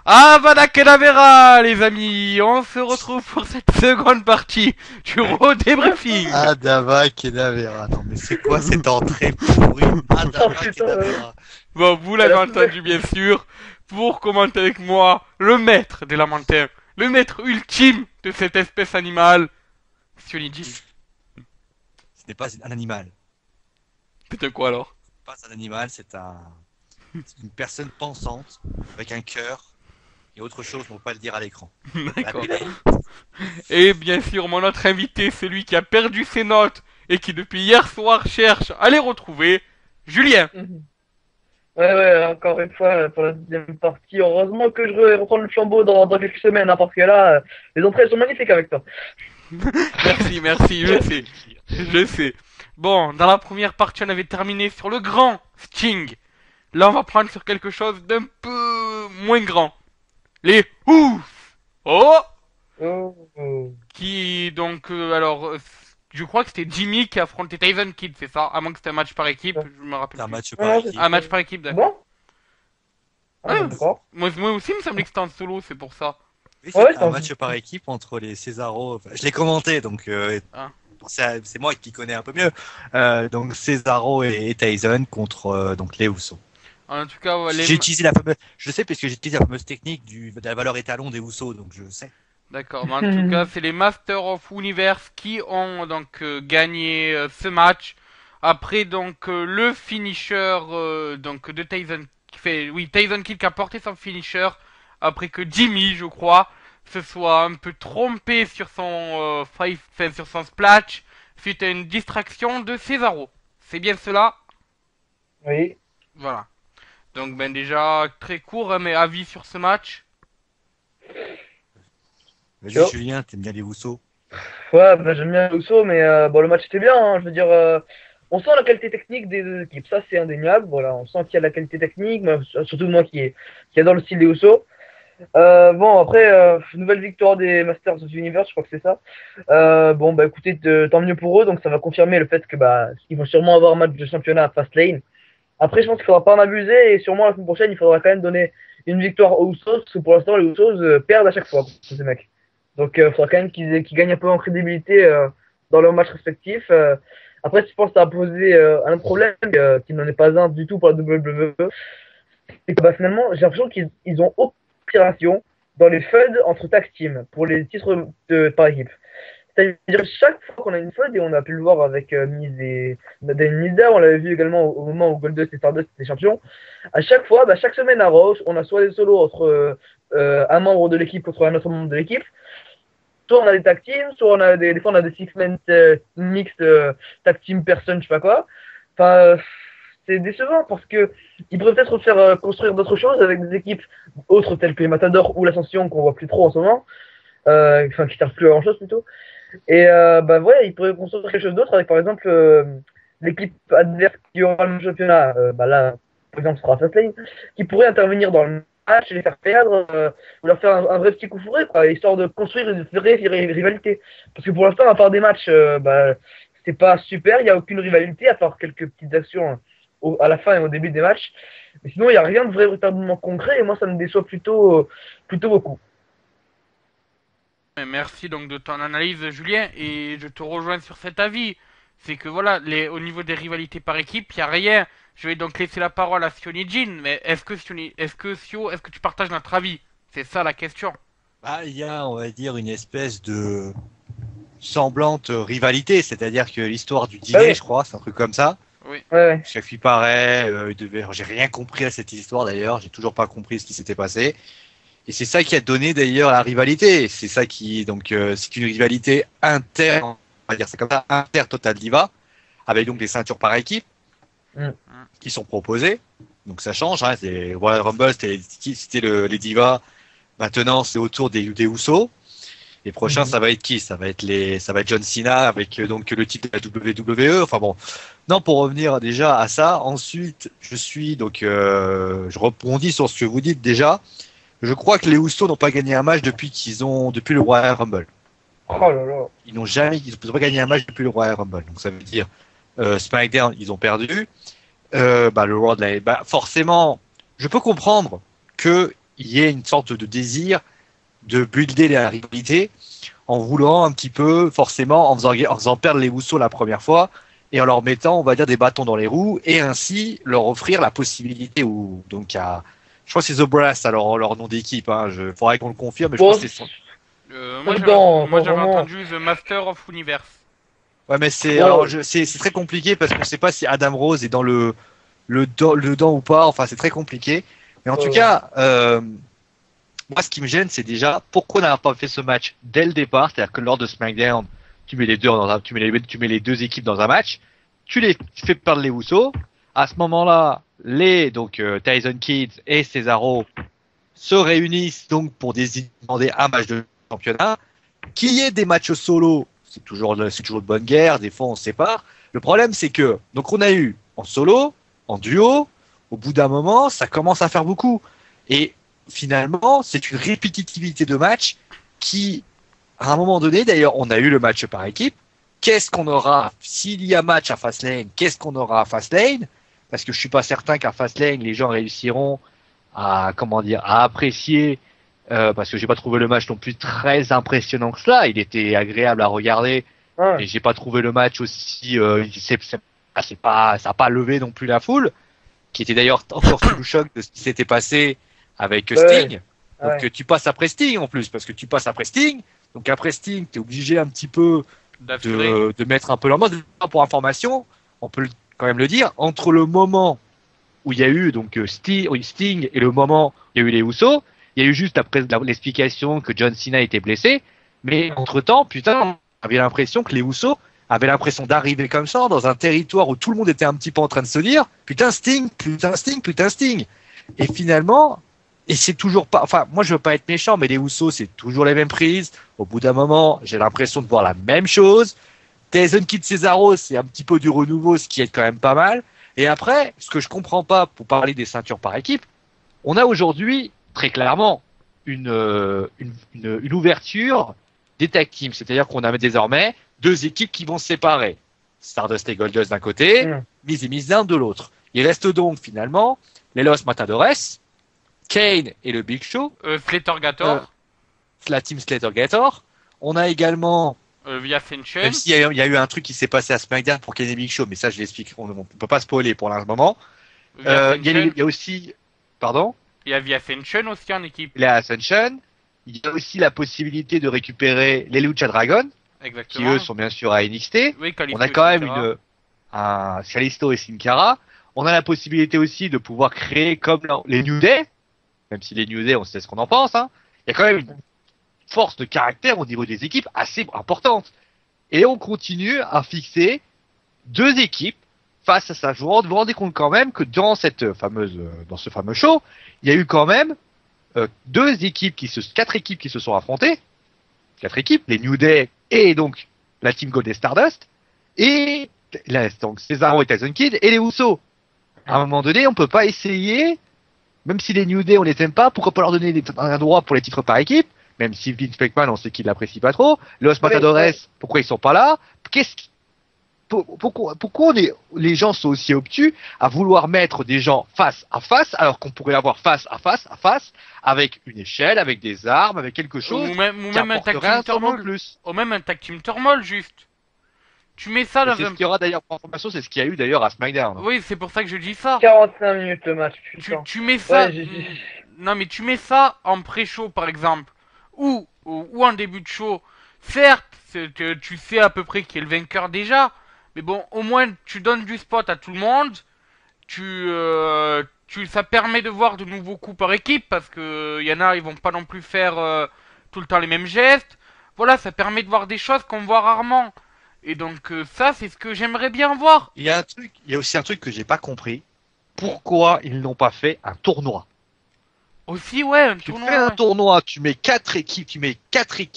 Avada Kedavera, les amis, on se retrouve pour cette seconde partie du Raw Débriefing. Adama Kedavera. Non, mais c'est quoi cette entrée pourrie? Adama putain, Kedavera. Bon, vous l'avez entendu bien sûr, pour commenter avec moi, le maître des lamentaires, le maître ultime de cette espèce animale, Sioniji. Ce n'est pas un animal. C'est quoi alors? Pas un animal, c'est une personne pensante, avec un cœur, et autre chose, on ne peut pas le dire à l'écran. D'accord. Et bien sûr, mon autre invité, celui qui a perdu ses notes et qui depuis hier soir cherche à les retrouver, Julien. Ouais, encore une fois, pour la deuxième partie. Heureusement que je vais reprendre le flambeau dans quelques semaines, hein, parce que là, les entrées sont magnifiques avec toi. Merci, je sais. Bon, dans la première partie, on avait terminé sur le grand Sting. Là, on va prendre sur quelque chose d'un peu moins grand. Les Ouf. Oh, Oh. qui donc, je crois que c'était Jimmy qui affrontait Tyson Kidd, c'est ça? À moins que c'était un match par équipe, je me rappelle C'est un plus. match Ouais, par c'est équipe. Un match par équipe, d'accord. Bon? Ah, Ouais, d'accord. moi aussi, il me semblait que c'était en solo, c'est pour ça. Oui, Ouais, c'est c'est un un- match par équipe entre les Cesaro. Enfin, je l'ai commenté, donc Ah. c'est moi qui connais un peu mieux. Donc Cesaro et Tyson contre donc les Usos. En tout cas, ouais, J'ai utilisé la fameuse, je sais parce que j'ai utilisé la fameuse technique de la valeur étalon des Usos, donc je sais. D'accord, mais en tout cas, c'est les Masters of Universe qui ont donc gagné ce match. Après donc le finisher donc de Tyson qui fait Tyson Kidd qui a porté son finisher après que Jimmy, je crois, se soit un peu trompé sur son sur son splash suite à une distraction de Cesaro. C'est bien cela? Oui. Voilà. Donc ben déjà très court hein, mais avis sur ce match. Vas-y Yo. Julien, t'aimes bien les Usos? Ouais, bah, j'aime bien Uso, mais bon, le match était bien, hein, je veux dire, on sent la qualité technique des deux équipes, ça c'est indéniable, voilà, on sent qu'il y a la qualité technique, mais surtout moi qui adore le style des Uso. Bon, après, nouvelle victoire des Masters of the Universe, je crois que c'est ça. Bon, bah écoutez, tant mieux pour eux, donc ça va confirmer le fait que bah ils vont sûrement avoir un match de championnat à Fastlane. Après, je pense qu'il faudra pas en abuser, et sûrement la semaine prochaine, il faudra quand même donner une victoire aux Usos, parce que pour l'instant, les Usos perdent à chaque fois, contre ces mecs. Donc, il faudra quand même qu'ils gagnent un peu en crédibilité dans leurs matchs respectifs. Après, je pense que ça a posé un problème qui n'en est pas un du tout pour la WWE. C'est que bah, finalement, j'ai l'impression qu'ils ont aucune inspiration dans les feuds entre tag team pour les titres par équipe. C'est-à-dire chaque fois qu'on a une feud, et on a pu le voir avec Miz et Daniel Mizda, on l'avait vu également au moment où Goldust et Stardust étaient champions, à chaque fois, bah, chaque semaine à Raw, on a soit des solos entre un membre de l'équipe contre un autre membre de l'équipe, soit on a des tag teams, soit on a des fois on a des six-man mixed tag team personne, je sais pas quoi. Enfin, c'est décevant parce que ils pourraient peut-être faire construire d'autres choses avec des équipes autres telles que les Matadors ou l'Ascension qu'on voit plus trop en ce moment, enfin qui servent plus à grand chose plutôt. Et bah voilà, ils pourraient construire quelque chose d'autre avec par exemple l'équipe adverse qui aura le championnat, bah là par exemple ce sera Fastlane, qui pourrait intervenir dans le match et les faire perdre, ou leur faire un vrai petit coup fourré, quoi, histoire de construire une vraie rivalité. Parce que pour l'instant, à part des matchs, bah, c'est pas super, il n'y a aucune rivalité, à part quelques petites actions à la fin et au début des matchs. Mais sinon, il n'y a rien de véritablement concret, et moi ça me déçoit plutôt beaucoup. Merci donc de ton analyse, Julien, et je te rejoins sur cet avis. C'est que voilà, au niveau des rivalités par équipe, il n'y a rien. Je vais donc laisser la parole à Sioni Jin, mais est-ce que tu partages notre avis? C'est ça la question. Bah, il y a, on va dire, une espèce de semblante rivalité, c'est-à-dire que l'histoire du dîner, Ouais. je crois, c'est un truc comme ça. Oui. Ouais, Chaque fille paraît, j'ai rien compris à cette histoire d'ailleurs, j'ai toujours pas compris ce qui s'était passé. Et c'est ça qui a donné d'ailleurs la rivalité. C'est ça qui, donc, c'est une rivalité inter, on va dire c'est comme ça, inter Total Diva, avec donc des ceintures par équipe Mm. qui sont proposées. Donc ça change, hein, c'est Royal Rumble, c'était les Divas. Maintenant, c'est autour des Usos. Les prochains, Mhm. ça va être qui? Ça va être John Cena avec donc le titre de la WWE. Enfin bon. Non, pour revenir déjà à ça. Ensuite, je rebondis sur ce que vous dites déjà. Je crois que les Usos n'ont pas gagné un match depuis le Royal Rumble. Oh là là. Ils n'ont pas gagné un match depuis le Royal Rumble. Donc ça veut dire SmackDown, ils ont perdu. Le Raw, forcément, je peux comprendre que il y ait une sorte de désir de builder la rivalité en voulant un petit peu, forcément, en faisant perdre les Usos la première fois et en leur mettant, on va dire, des bâtons dans les roues et ainsi leur offrir la possibilité donc je crois que c'est The Brass, alors leur nom d'équipe, hein, faudrait qu'on le confirme, mais je Bon, crois que c'est son... Moi, dedans, j'avais vraiment. entendu The Master of Universe. Ouais, mais Bon. c'est très compliqué parce qu'on sait pas si Adam Rose est dans le dedans ou pas. Enfin, c'est très compliqué. Mais en tout cas, moi, ce qui me gêne, c'est déjà pourquoi on n'a pas fait ce match dès le départ. C'est-à-dire que lors de SmackDown, tu mets tu mets les deux équipes dans un match, tu fais perdre les Usos. À ce moment-là, Tyson Kidd et Cesaro se réunissent donc pour demander un match de championnat. Qu'il y ait des matchs solo, c'est toujours de bonne guerre. Des fois, on se sépare. Le problème, c'est que donc on a eu en solo, en duo. Au bout d'un moment, ça commence à faire beaucoup. Et finalement, c'est une répétitivité de match qui, à un moment donné, d'ailleurs, on a eu le match par équipe. Qu'est-ce qu'on aura s'il y a match à Fastlane? Qu'est-ce qu'on aura à Fastlane? Parce que je suis pas certain qu'à Fastlane, les gens réussiront à apprécier. Parce que j'ai pas trouvé le match non plus très impressionnant que cela. Il était agréable à regarder, Ouais. et j'ai pas trouvé le match aussi. Ça a pas levé non plus la foule, qui était d'ailleurs encore sous le choc de ce qui s'était passé avec Sting. Donc Ouais. tu passes après Sting en plus, parce que tu passes après Sting. Donc après Sting, t'es obligé un petit peu de mettre un peu leur mode. Pour information, on peut quand même le dire, entre le moment où il y a eu donc Sting et le moment où il y a eu les Usos, il y a eu juste après l'explication que John Cena était blessé, mais entre-temps, putain, on avait l'impression que les Usos avaient l'impression d'arriver comme ça dans un territoire où tout le monde était un petit peu en train de se dire putain Sting, putain Sting, putain Sting. Et finalement, et c'est toujours pas, enfin moi je veux pas être méchant, mais les Usos c'est toujours les mêmes prises. Au bout d'un moment, j'ai l'impression de voir la même chose. Tyson Kidd Cesaro, c'est un petit peu du renouveau, ce qui est quand même pas mal. Et après, ce que je comprends pas pour parler des ceintures par équipe, on a aujourd'hui très clairement une ouverture des tag teams, c'est-à-dire qu'on a désormais deux équipes qui vont se séparer. Stardust et Goldust d'un côté, Miz et Mizdown de l'autre. Il reste donc finalement les Los Matadores, Kane et le Big Show, Slater-Gator, la team Slater-Gator. On a également via Ascension. même s'il y a eu un truc qui s'est passé à SmackDown pour Kane et Big Show, mais ça je l'explique, on ne peut pas spoiler pour le moment. Il y a aussi, pardon. Il y a via Ascension aussi en équipe. La Ascension. Il y a aussi la possibilité de récupérer les Lucha Dragon, Exactement. qui eux sont bien sûr à NXT. Oui, Kalisto On a quand même Sin Cara. un Kalisto et Sin Cara. On a la possibilité aussi de pouvoir créer comme les New Day, même si les New Day, on sait ce qu'on en pense, hein. Il y a quand même une force de caractère au niveau des équipes assez importante. Et on continue à fixer deux équipes face à ça. Vous vous rendez compte quand même que dans ce fameux show, il y a eu quand même quatre équipes qui se sont affrontées. Quatre équipes, les New Day et donc la Team Gold et Stardust, et donc Cesaro et Tyson Kidd et les Usos. À un moment donné, on peut pas essayer, même si les New Day on les aime pas, pourquoi pas leur donner un droit pour les titres par équipe, même si Vince McMahon on sait qu'il l'apprécie pas trop. Los Matadores, pourquoi ils sont pas là? Pourquoi les gens sont aussi obtus à vouloir mettre des gens face à face alors qu'on pourrait avoir face à face avec une échelle, avec des armes, avec quelque chose Ou même un tag apporterait team turmoil. plus. Ou même un tag team turmoil juste. Tu mets ça dans C'est un... ce qu'il y aura d'ailleurs pour information, c'est ce qu'il y a eu d'ailleurs à SmackDown. Oui, c'est pour ça que je dis ça. 45 minutes le match, putain. Tu mets ça... Ouais, Non mais tu mets ça en pré-show par exemple. Ou en début de show. Certes, tu sais à peu près qui est le vainqueur déjà. Mais bon, au moins tu donnes du spot à tout le monde. Ça permet de voir de nouveaux coups par équipe parce que y en a, ils vont pas non plus faire tout le temps les mêmes gestes. Voilà, ça permet de voir des choses qu'on voit rarement. Et donc ça, c'est ce que j'aimerais bien voir. Il y a aussi un truc que j'ai pas compris. Pourquoi ils n'ont pas fait un tournoi? Aussi, ouais, un Tu tournoi. fais un tournoi, tu mets quatre équipes,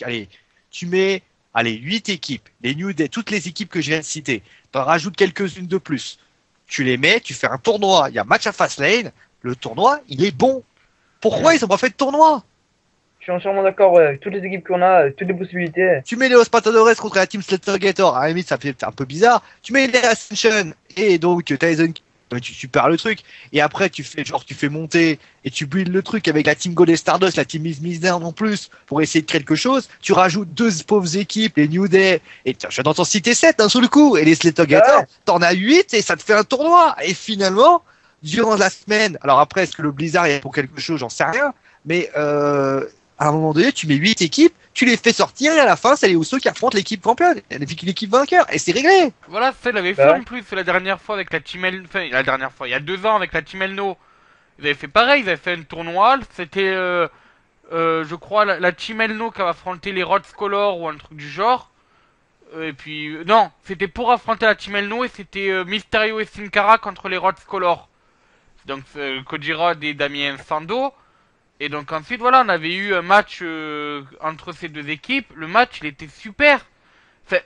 allez, tu mets 8 équipes, les New Day, toutes les équipes que je viens de citer. T'en rajoutes quelques-unes de plus. Tu les mets, tu fais un tournoi. Il y a match à Fastlane. Le tournoi, il est bon. Pourquoi ils n'ont pas fait de tournoi? Je suis entièrement d'accord, ouais, avec toutes les équipes qu'on a, avec toutes les possibilités. Tu mets les Los Matadores contre la Team Slater-Gator. À la limite, ça fait un peu bizarre. Tu mets les Ascension et donc Tyson Donc tu perds le truc. Et après, tu fais monter et tu builds le truc avec la team Gold et Stardust, la team Miz Down en plus, pour essayer de créer quelque chose. Tu rajoutes 2 pauvres équipes, les New Day, et je vais t'en citer 7 d'un seul coup, et les Slater Gators, t'en as 8 et ça te fait un tournoi. Et finalement, durant la semaine, alors après, est-ce que le Blizzard est pour quelque chose, j'en sais rien, mais à un moment donné, tu mets 8 équipes, tu les fais sortir et à la fin, c'est les Usos qui affrontent l'équipe championne, l'équipe vainqueur, et c'est réglé. Voilà, ça, il avait fait en plus la dernière fois avec la Team El... Enfin, la dernière fois, il y a 2 ans avec la Team Elno. Ils avaient fait pareil, ils avaient fait un tournoi, c'était, je crois, la Team Elno qui avait affronté les Rhodes Color ou un truc du genre. Et puis, non, c'était pour affronter la Team Elno et c'était Mysterio et Sin Cara contre les Rhodes Color. Donc, Cody Rhodes et Damien Sandow. Et donc ensuite, voilà, on avait eu un match entre ces 2 équipes. Le match, il était super.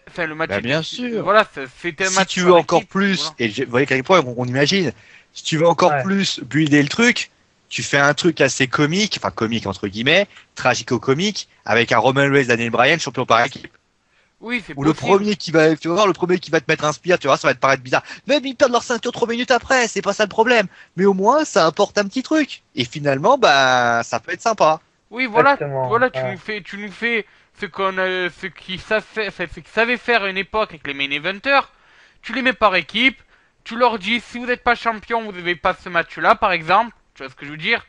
Enfin, le match. Bah, bien sûr. Voilà, c'était un match. Si tu veux encore équipe, plus, voilà. Et vous voyez qu'à l'époque, on imagine, si tu veux encore plus builder le truc, tu fais un truc assez comique, enfin comique entre guillemets, tragico-comique, avec un Roman Reigns, Daniel Bryan, champion par équipe. Oui, c'est Ou le premier qui va, tu vas voir, le premier qui va te mettre un spear, tu vois, ça va te paraître bizarre. Même ils perdent leur ceinture 3 minutes après, c'est pas ça le problème. Mais au moins, ça apporte un petit truc. Et finalement, bah, ça peut être sympa. Oui, voilà, voilà, tu nous fais ce qu'ils savaient faire à une époque avec les main eventers. Tu les mets par équipe, tu leur dis, si vous n'êtes pas champion, vous n'avez pas ce match-là, par exemple. Tu vois ce que je veux dire?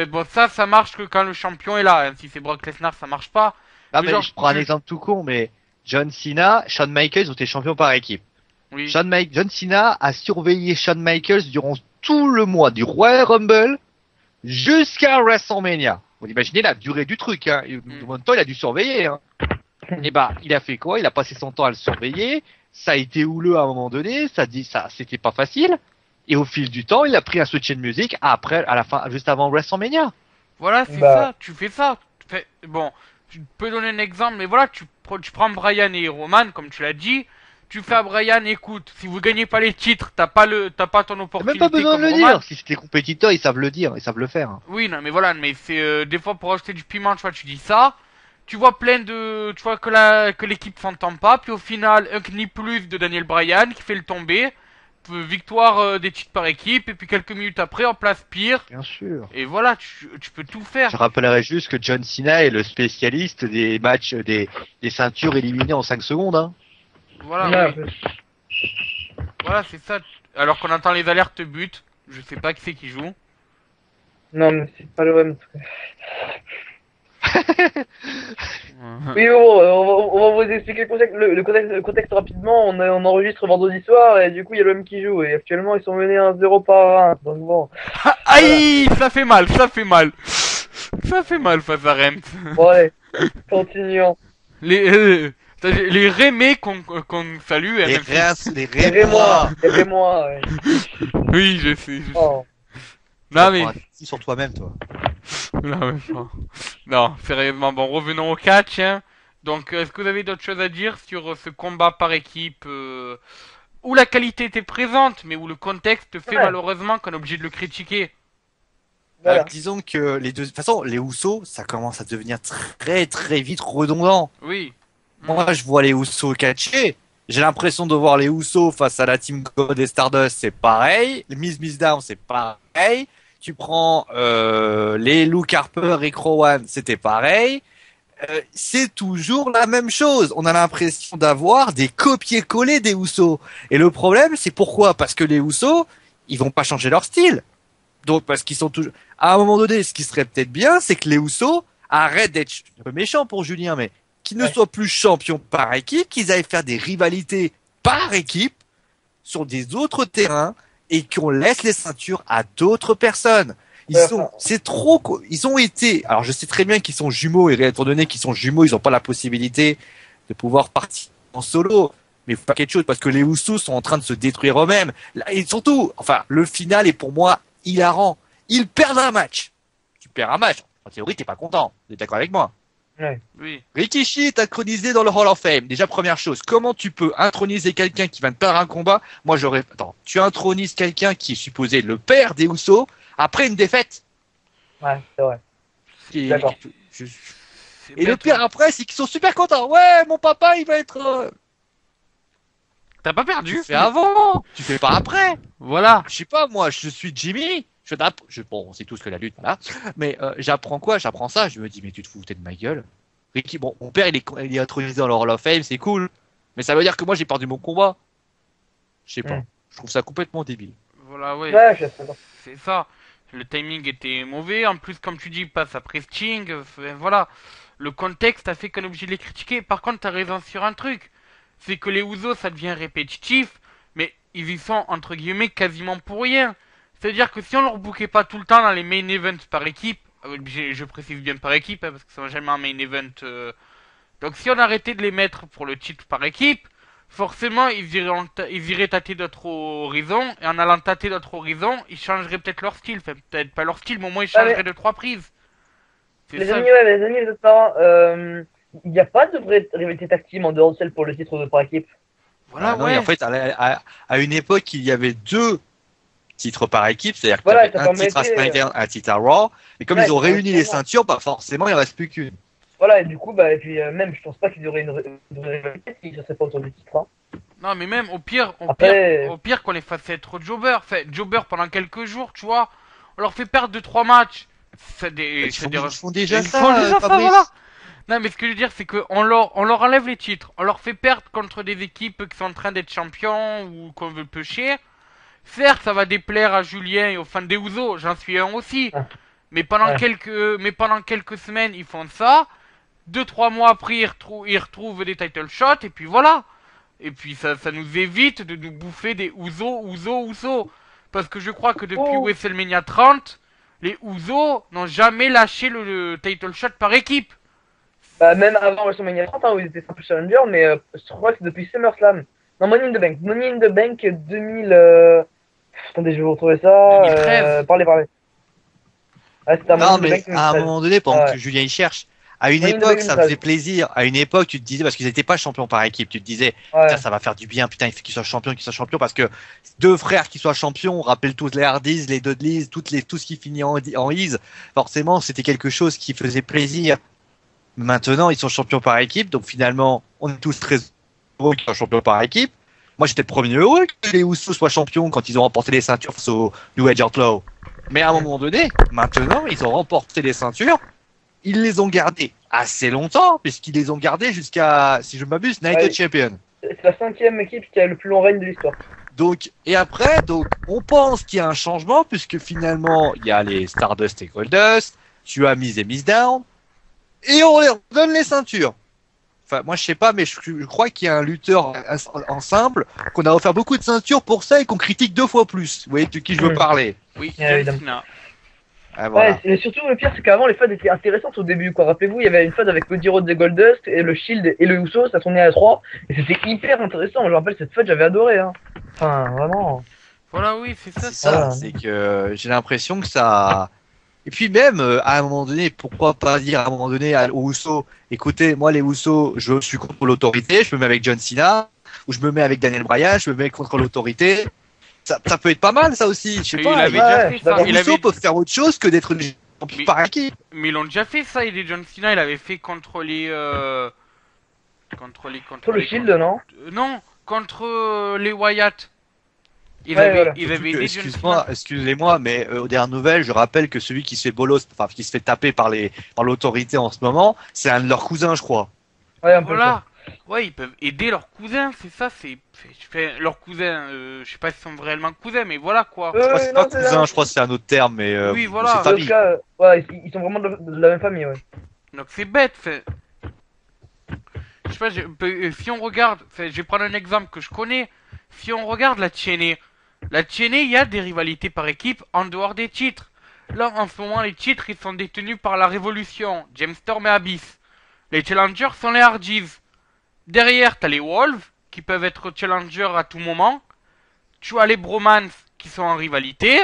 Bon, ça marche que quand le champion est là. Si c'est Brock Lesnar, ça marche pas. Ah, mais genre, je prends un exemple tout con, mais John Cena, Shawn Michaels ont été champions par équipe. Oui. John Cena a surveillé Shawn Michaels durant tout le mois du Royal Rumble jusqu'à WrestleMania. Vous imaginez la durée du truc, hein. En même temps, il a dû surveiller, hein. Et bah, il a fait quoi? Il a passé son temps à le surveiller. Ça a été houleux à un moment donné. C'était pas facile. Et au fil du temps, il a pris un switch de musique après, à la fin, juste avant WrestleMania. Voilà, c'est ça. Tu fais ça. Bon, tu peux donner un exemple, mais voilà, tu prends Brian et Roman, comme tu l'as dit. Tu fais à Brian, écoute, si vous gagnez pas les titres, t'as pas ton opportunité. T'as même pas besoin de le dire. Si c'était compétiteur, ils savent le dire, ils savent le faire. Oui, non, mais voilà, mais c'est des fois pour ajouter du piment, tu vois, tu dis ça. Tu vois tu vois que l'équipe s'entend pas, puis au final, un ni plus de Daniel Bryan qui fait le tomber. Victoire des titres par équipe, et puis quelques minutes après, en place pire. Bien sûr. Et voilà, tu peux tout faire. Je rappellerai juste que John Cena est le spécialiste des matchs, des ceintures éliminées en 5 secondes, hein. Voilà, oui. Voilà, c'est ça. Alors qu'on entend les alertes but, je sais pas qui c'est qui joue. Non, mais c'est pas le même. Oui, bon, on va vous expliquer le contexte rapidement. On enregistre vendredi soir et du coup il y a l'OM qui joue et actuellement ils sont menés 1-0 par 1. Donc bon. Aïe, ça fait mal, ça fait mal. Ça fait mal face à Reims. Bon allez, continuons. Les Rémés qu'on salue. Les Rémois. Ouais. Oui, je sais. Oh. Non mais sur toi-même, toi. Non, sérieusement. Bon, revenons au catch. Hein. Donc, est-ce que vous avez d'autres choses à dire sur ce combat par équipe où la qualité était présente, mais où le contexte fait malheureusement qu'on est obligé de le critiquer? Voilà. Disons que de toute façon, les Usos, ça commence à devenir très très vite redondant. Oui. Moi, je vois les Usos catcher. J'ai l'impression de voir les Usos face à la Team God et Stardust, c'est pareil. Les Miz Down, c'est pareil. Tu prends les Luke Harper et Rowan, c'était pareil. C'est toujours la même chose. On a l'impression d'avoir des copier-coller des Usos. Et le problème, c'est pourquoi? Parce que les Usos, ils vont pas changer leur style. Donc, parce qu'ils sont toujours... À un moment donné, ce qui serait peut-être bien, c'est que les Usos arrêtent d'être un peu méchants pour Julien, mais qu'ils ne soient plus champions par équipe, qu'ils aillent faire des rivalités par équipe sur des autres terrains et qu'on laisse les ceintures à d'autres personnes. Ils ont été, alors je sais très bien qu'ils sont jumeaux et étant donné qu'ils sont jumeaux, ils n'ont pas la possibilité de pouvoir partir en solo. Mais il faut pas quelque chose parce que les Usos sont en train de se détruire eux-mêmes. Et surtout, enfin, le final est pour moi hilarant. Ils perdent un match. Tu perds un match. En théorie, t'es pas content. Vous êtes d'accord avec moi? Ouais. Oui. Rikishi est intronisé dans le Hall of Fame. Déjà, première chose, comment tu peux introniser quelqu'un qui vient de perdre un combat? Moi, tu intronises quelqu'un qui est supposé le père des Usos après une défaite. Ouais, c'est vrai. D'accord. Et le pire après, c'est qu'ils sont super contents. Ouais, mon papa, il va être... T'as pas perdu. Tu fais avant, tu fais pas après. Voilà. Je sais pas, moi, je suis Jimmy. Bon, on sait tous que la lutte, voilà. Mais j'apprends quoi? J'apprends ça. Je me dis, mais tu te foutais de ma gueule. Ricky, bon, mon père, il est intronisé dans le Hall of Fame, c'est cool. Mais ça veut dire que moi, j'ai perdu mon combat. Je sais pas. Je trouve ça complètement débile. Voilà, ouais. Ouais, je sais pas. C'est ça. Le timing était mauvais. En plus, comme tu dis, il passe après Sting. Voilà. Le contexte a fait qu'on est obligé de les critiquer. Par contre, t'as raison sur un truc. C'est que les Usos, ça devient répétitif. Mais ils y sont, entre guillemets, quasiment pour rien. C'est-à-dire que si on leur bouquait pas tout le temps dans les main events par équipe, je précise bien par équipe, hein, parce que c'est jamais un main event. Donc si on arrêtait de les mettre pour le titre par équipe, forcément ils iraient tâter d'autres horizons, et en allant tâter d'autres horizons, ils changeraient peut-être leur style. Enfin, peut-être pas leur style, mais au moins ils changeraient de 3 prises. Les amis, ouais, les amis, les autres parents, il n'y a pas de vraie rivalité tag team en dehors de celle pour le titre de par équipe. Voilà, non, ouais. en fait, à une époque, il y avait 2 titres par équipe, c'est-à-dire qu'il Voilà, y avait un titre à SmackDown, un titre à Raw, et comme ils ont réuni les ceintures, bah forcément, il en reste plus qu'une. Voilà, et du coup, bah, et puis même, je pense pas qu'ils auraient une rivalité s'ils ne seraient pas autour du titre. Hein. Non, mais même au pire qu'on les fasse être jobber. Enfin, jobber pendant quelques jours, tu vois. On leur fait perdre 2-3 matchs. Ils font déjà ça, voilà. Non, mais ce que je veux dire, c'est qu'on leur enlève les titres. On leur fait perdre contre des équipes qui sont en train d'être champions ou qu'on veut pêcher. Certes, ça va déplaire à Julien et aux fans des Usos, j'en suis un aussi. Mais pendant quelques semaines, ils font ça. 2-3 mois après, ils retrouvent des title shots, et puis voilà. Et puis ça nous évite de nous bouffer des Usos. Parce que je crois que depuis WrestleMania 30, les Usos n'ont jamais lâché le title shot par équipe. Bah, même avant WrestleMania 30, hein, où ils étaient simple challenger, mais je crois que c'est depuis SummerSlam. Non, Money in the Bank. Money in the Bank 2000. Attendez, je vais vous retrouver ça. 2013. Parlez. Ah, non, mais à un moment donné, pendant que Julien y cherche, à une époque, ça faisait plaisir. À une époque, tu te disais, parce qu'ils n'étaient pas champions par équipe, tu te disais, putain, ça va faire du bien, putain, il faut qu'ils soient champions, parce que 2 frères qui soient champions, on rappelle tous les Hardys, les Dudleys, tout ce qui finit en Ease, forcément, c'était quelque chose qui faisait plaisir. Maintenant, ils sont champions par équipe, donc finalement, on est tous très heureux qu'ils soient champions par équipe. Moi, j'étais le premier heureux que les Usos soient champions quand ils ont remporté les ceintures face au New Age Outlaw. Mais à un moment donné, maintenant, ils ont remporté les ceintures. Ils les ont gardées assez longtemps, puisqu'ils les ont gardées jusqu'à, si je m'abuse, Night Champion. C'est la 5e équipe qui a le plus long règne de l'histoire. Donc, et après, on pense qu'il y a un changement, puisque finalement, il y a les Stardust et Goldust, tu as Miz et Miz Down, et on leur donne les ceintures. Enfin, moi, je sais pas, mais je crois qu'il y a un lutteur en simple qu'on a offert beaucoup de ceintures pour ça et qu'on critique 2 fois plus. Vous voyez de qui je veux parler? Oui, évidemment. Ah, voilà. Ouais, et surtout, le pire, c'est qu'avant, les feuds étaient intéressantes au début, quoi. Rappelez-vous, il y avait une feud avec Cody Rhodes et Goldust, et le Shield et le Uso, ça tournait à 3, et c'était hyper intéressant. Je me rappelle, cette feud, j'avais adoré, hein. Enfin, vraiment. Voilà, oui, c'est ça. C'est ça, c'est que j'ai l'impression que ça... Et puis même, à un moment donné, pourquoi pas dire à un moment donné aux Usos, écoutez, moi les Usos, je suis contre l'autorité, je me mets avec John Cena, ou je me mets avec Daniel Bryan, je me mets contre l'autorité. Ça peut être pas mal, ça aussi. Je sais pas. Les Usos peuvent faire autre chose que d'être champions par équipe. Mais ils l'ont déjà fait ça. Il est John Cena, il avait fait contre les le Shield, non? Non, contre les Wyatt. Ils avaient aidé John Cena. Excusez-moi, mais aux dernières nouvelles, je rappelle que celui qui se fait bolos, enfin qui se fait taper par l'autorité en ce moment, c'est un de leurs cousins, je crois. Ouais, un peu. Voilà. Ouais, ils peuvent aider leurs cousins, c'est ça, leurs cousins, je sais pas s'ils sont réellement cousins, mais voilà quoi. Je crois que c'est pas cousin, je crois que c'est un autre terme, mais oui, voilà. c'est famille. Cas, ouais, ils sont vraiment de la même famille, ouais. Donc c'est bête, je sais pas, si on regarde, je vais prendre un exemple que je connais, si on regarde la TNA, il y a des rivalités par équipe en dehors des titres. Là, en ce moment, les titres, ils sont détenus par la Révolution, James Storm et Abyss. Les challengers sont les Hardys. Derrière, t'as les Wolves, qui peuvent être challengers à tout moment. Tu as les Bromans, qui sont en rivalité.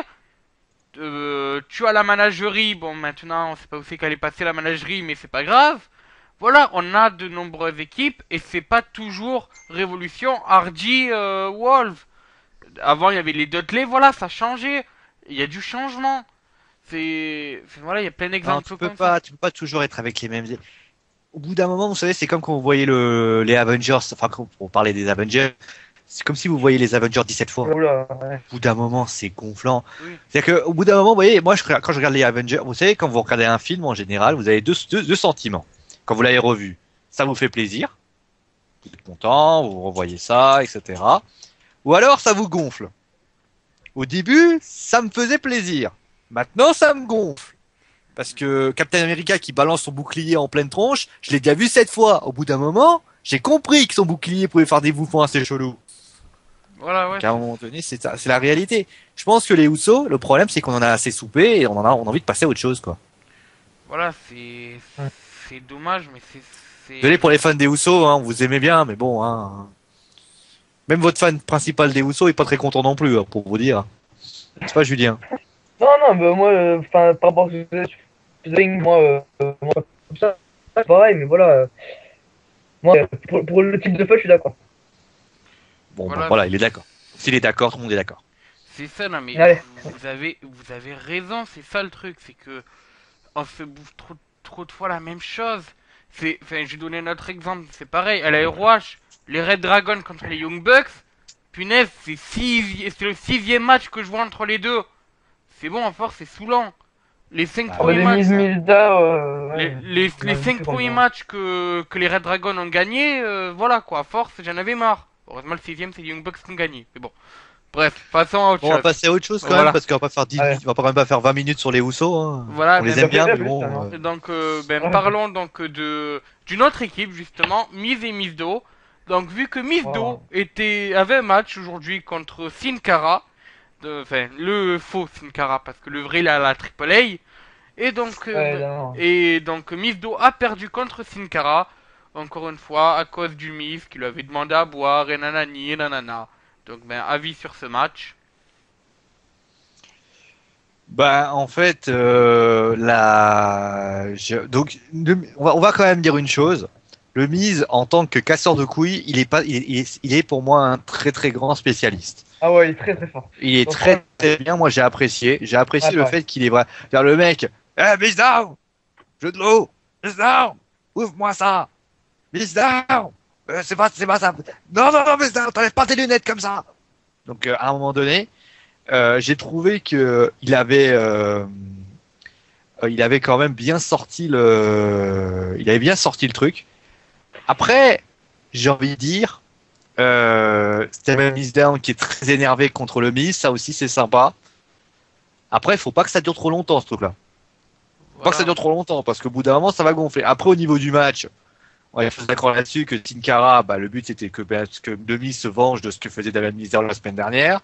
Tu as la managerie. Bon, maintenant, on sait pas où c'est qu'elle est passée la managerie, mais c'est pas grave. Voilà, on a de nombreuses équipes, et c'est pas toujours Révolution, Hardy, Wolves. Avant, il y avait les Dudley, voilà, ça a changé. Il y a du changement. Voilà, il y a plein d'exemples. Tu peux pas toujours être avec les mêmes. Au bout d'un moment, vous savez, c'est comme quand vous voyez les Avengers, enfin, quand on parlait des Avengers, C'est comme si vous voyez les Avengers 17 fois. Oula, ouais. Au bout d'un moment, c'est gonflant. Oui. C'est-à-dire qu'au bout d'un moment, vous voyez, moi, quand je regarde les Avengers, vous savez, quand vous regardez un film, en général, vous avez deux sentiments. Quand vous l'avez revu, ça vous fait plaisir. Vous êtes content, vous revoyez ça, etc. Ou alors, ça vous gonfle. Au début, ça me faisait plaisir. Maintenant, ça me gonfle. Parce que Captain America qui balance son bouclier en pleine tronche, je l'ai déjà vu 7 fois. Au bout d'un moment, j'ai compris que son bouclier pouvait faire des mouvements assez chelous. Voilà, ouais. Donc, à un moment donné, c'est ça, c'est la réalité. Je pense que les Usos, le problème, c'est qu'on en a assez soupé et on a envie de passer à autre chose, quoi. Voilà, c'est dommage, mais c'est. Désolé pour les fans des Usos, hein, vous aimez bien, mais bon, hein. Même votre fan principal des Usos est pas très content non plus, hein, pour vous dire. C'est pas Julien. Non, non, bah, moi, enfin, par rapport à ce que vous avez, moi, comme ça, c'est pareil, mais voilà. Moi, pour le type de feu, je suis d'accord. Bon, Voilà. voilà, il est d'accord. S'il est d'accord, tout le monde est d'accord. C'est ça, non, mais Allez. vous avez raison, c'est ça le truc, c'est que on se bouffe trop de fois la même chose. Enfin, je vais donner un autre exemple, c'est pareil, à la ROH, les Red Dragons contre les Young Bucks, punaise, c'est le 6e match que je vois entre les deux. C'est bon, à force, c'est saoulant. Les 5 Ah, premiers Des matchs, Mizda, les 5 premiers matchs que les Red Dragons ont gagné, voilà quoi, à force, j'en avais marre. Heureusement, le 6e, c'est les Young Bucks qui ont gagné, mais bon. Bref, passons à autre Bon, on va chose. passer à autre chose quand Voilà. même, parce qu'on va pas faire 10 Ouais. on va quand même pas faire 20 minutes sur les Usos, hein. Voilà, On les ben, aime bien, mais juste, bon. hein. Donc, ben, Ouais. parlons donc d'une autre équipe justement, Miz et Mizdo. Donc, vu que Mizdo Wow. avait un match aujourd'hui contre Sin Cara, enfin le faux Sin Cara parce que le vrai il a la Triple A, Ouais, non. et donc Mizdo a perdu contre Sin Cara, encore une fois à cause du Miz qui lui avait demandé à boire et nanani et nanana. Donc, ben, avis sur ce match. Bah, en fait, donc, on va quand même dire une chose. Le Miz, en tant que casseur de couilles, il est pour moi un très très grand spécialiste. Ah ouais, il est très très fort. Il est Donc, très très bien. Moi, j'ai apprécié Ah, le pareil. fait qu'il est vrai. Faire le mec, Miz down, jeu de l'eau, Miz down, ouvre-moi ça, Miz down, c'est pas ça. Non, non, non, Miz down, t'enlèves pas tes lunettes comme ça. Donc, à un moment donné, j'ai trouvé que il avait quand même bien sorti il avait bien sorti le truc. Après, j'ai envie de dire, Steven Down qui est très énervé contre le Miz, ça aussi c'est sympa. Après, il faut pas que ça dure trop longtemps ce truc-là. Faut pas que ça dure trop longtemps parce qu'au bout d'un moment ça va gonfler. Après, au niveau du match, on est d'accord là-dessus que Sin Cara, le but c'était que le Miz se venge de ce que faisait David Mizdow la semaine dernière.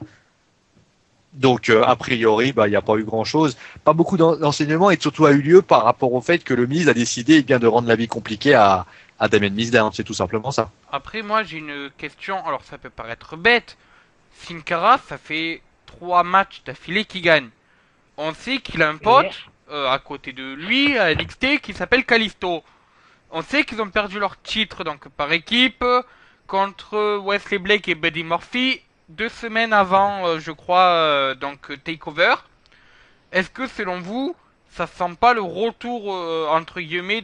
Donc, a priori, il n'y a pas eu grand-chose. Pas beaucoup d'enseignements et surtout a eu lieu par rapport au fait que le Miz a décidé de rendre la vie compliquée à Damien Mizdow. C'est tout simplement ça. Après, moi, j'ai une question. Alors, ça peut paraître bête. Sin Cara, ça fait 3 matchs d'affilée qu'il gagne. On sait qu'il a un pote à côté de lui, à NXT, qui s'appelle Kalisto. On sait qu'ils ont perdu leur titre donc par équipe contre Wesley Blake et Buddy Murphy 2 semaines avant, je crois, donc Takeover. Est-ce que selon vous, ça sent pas le retour entre guillemets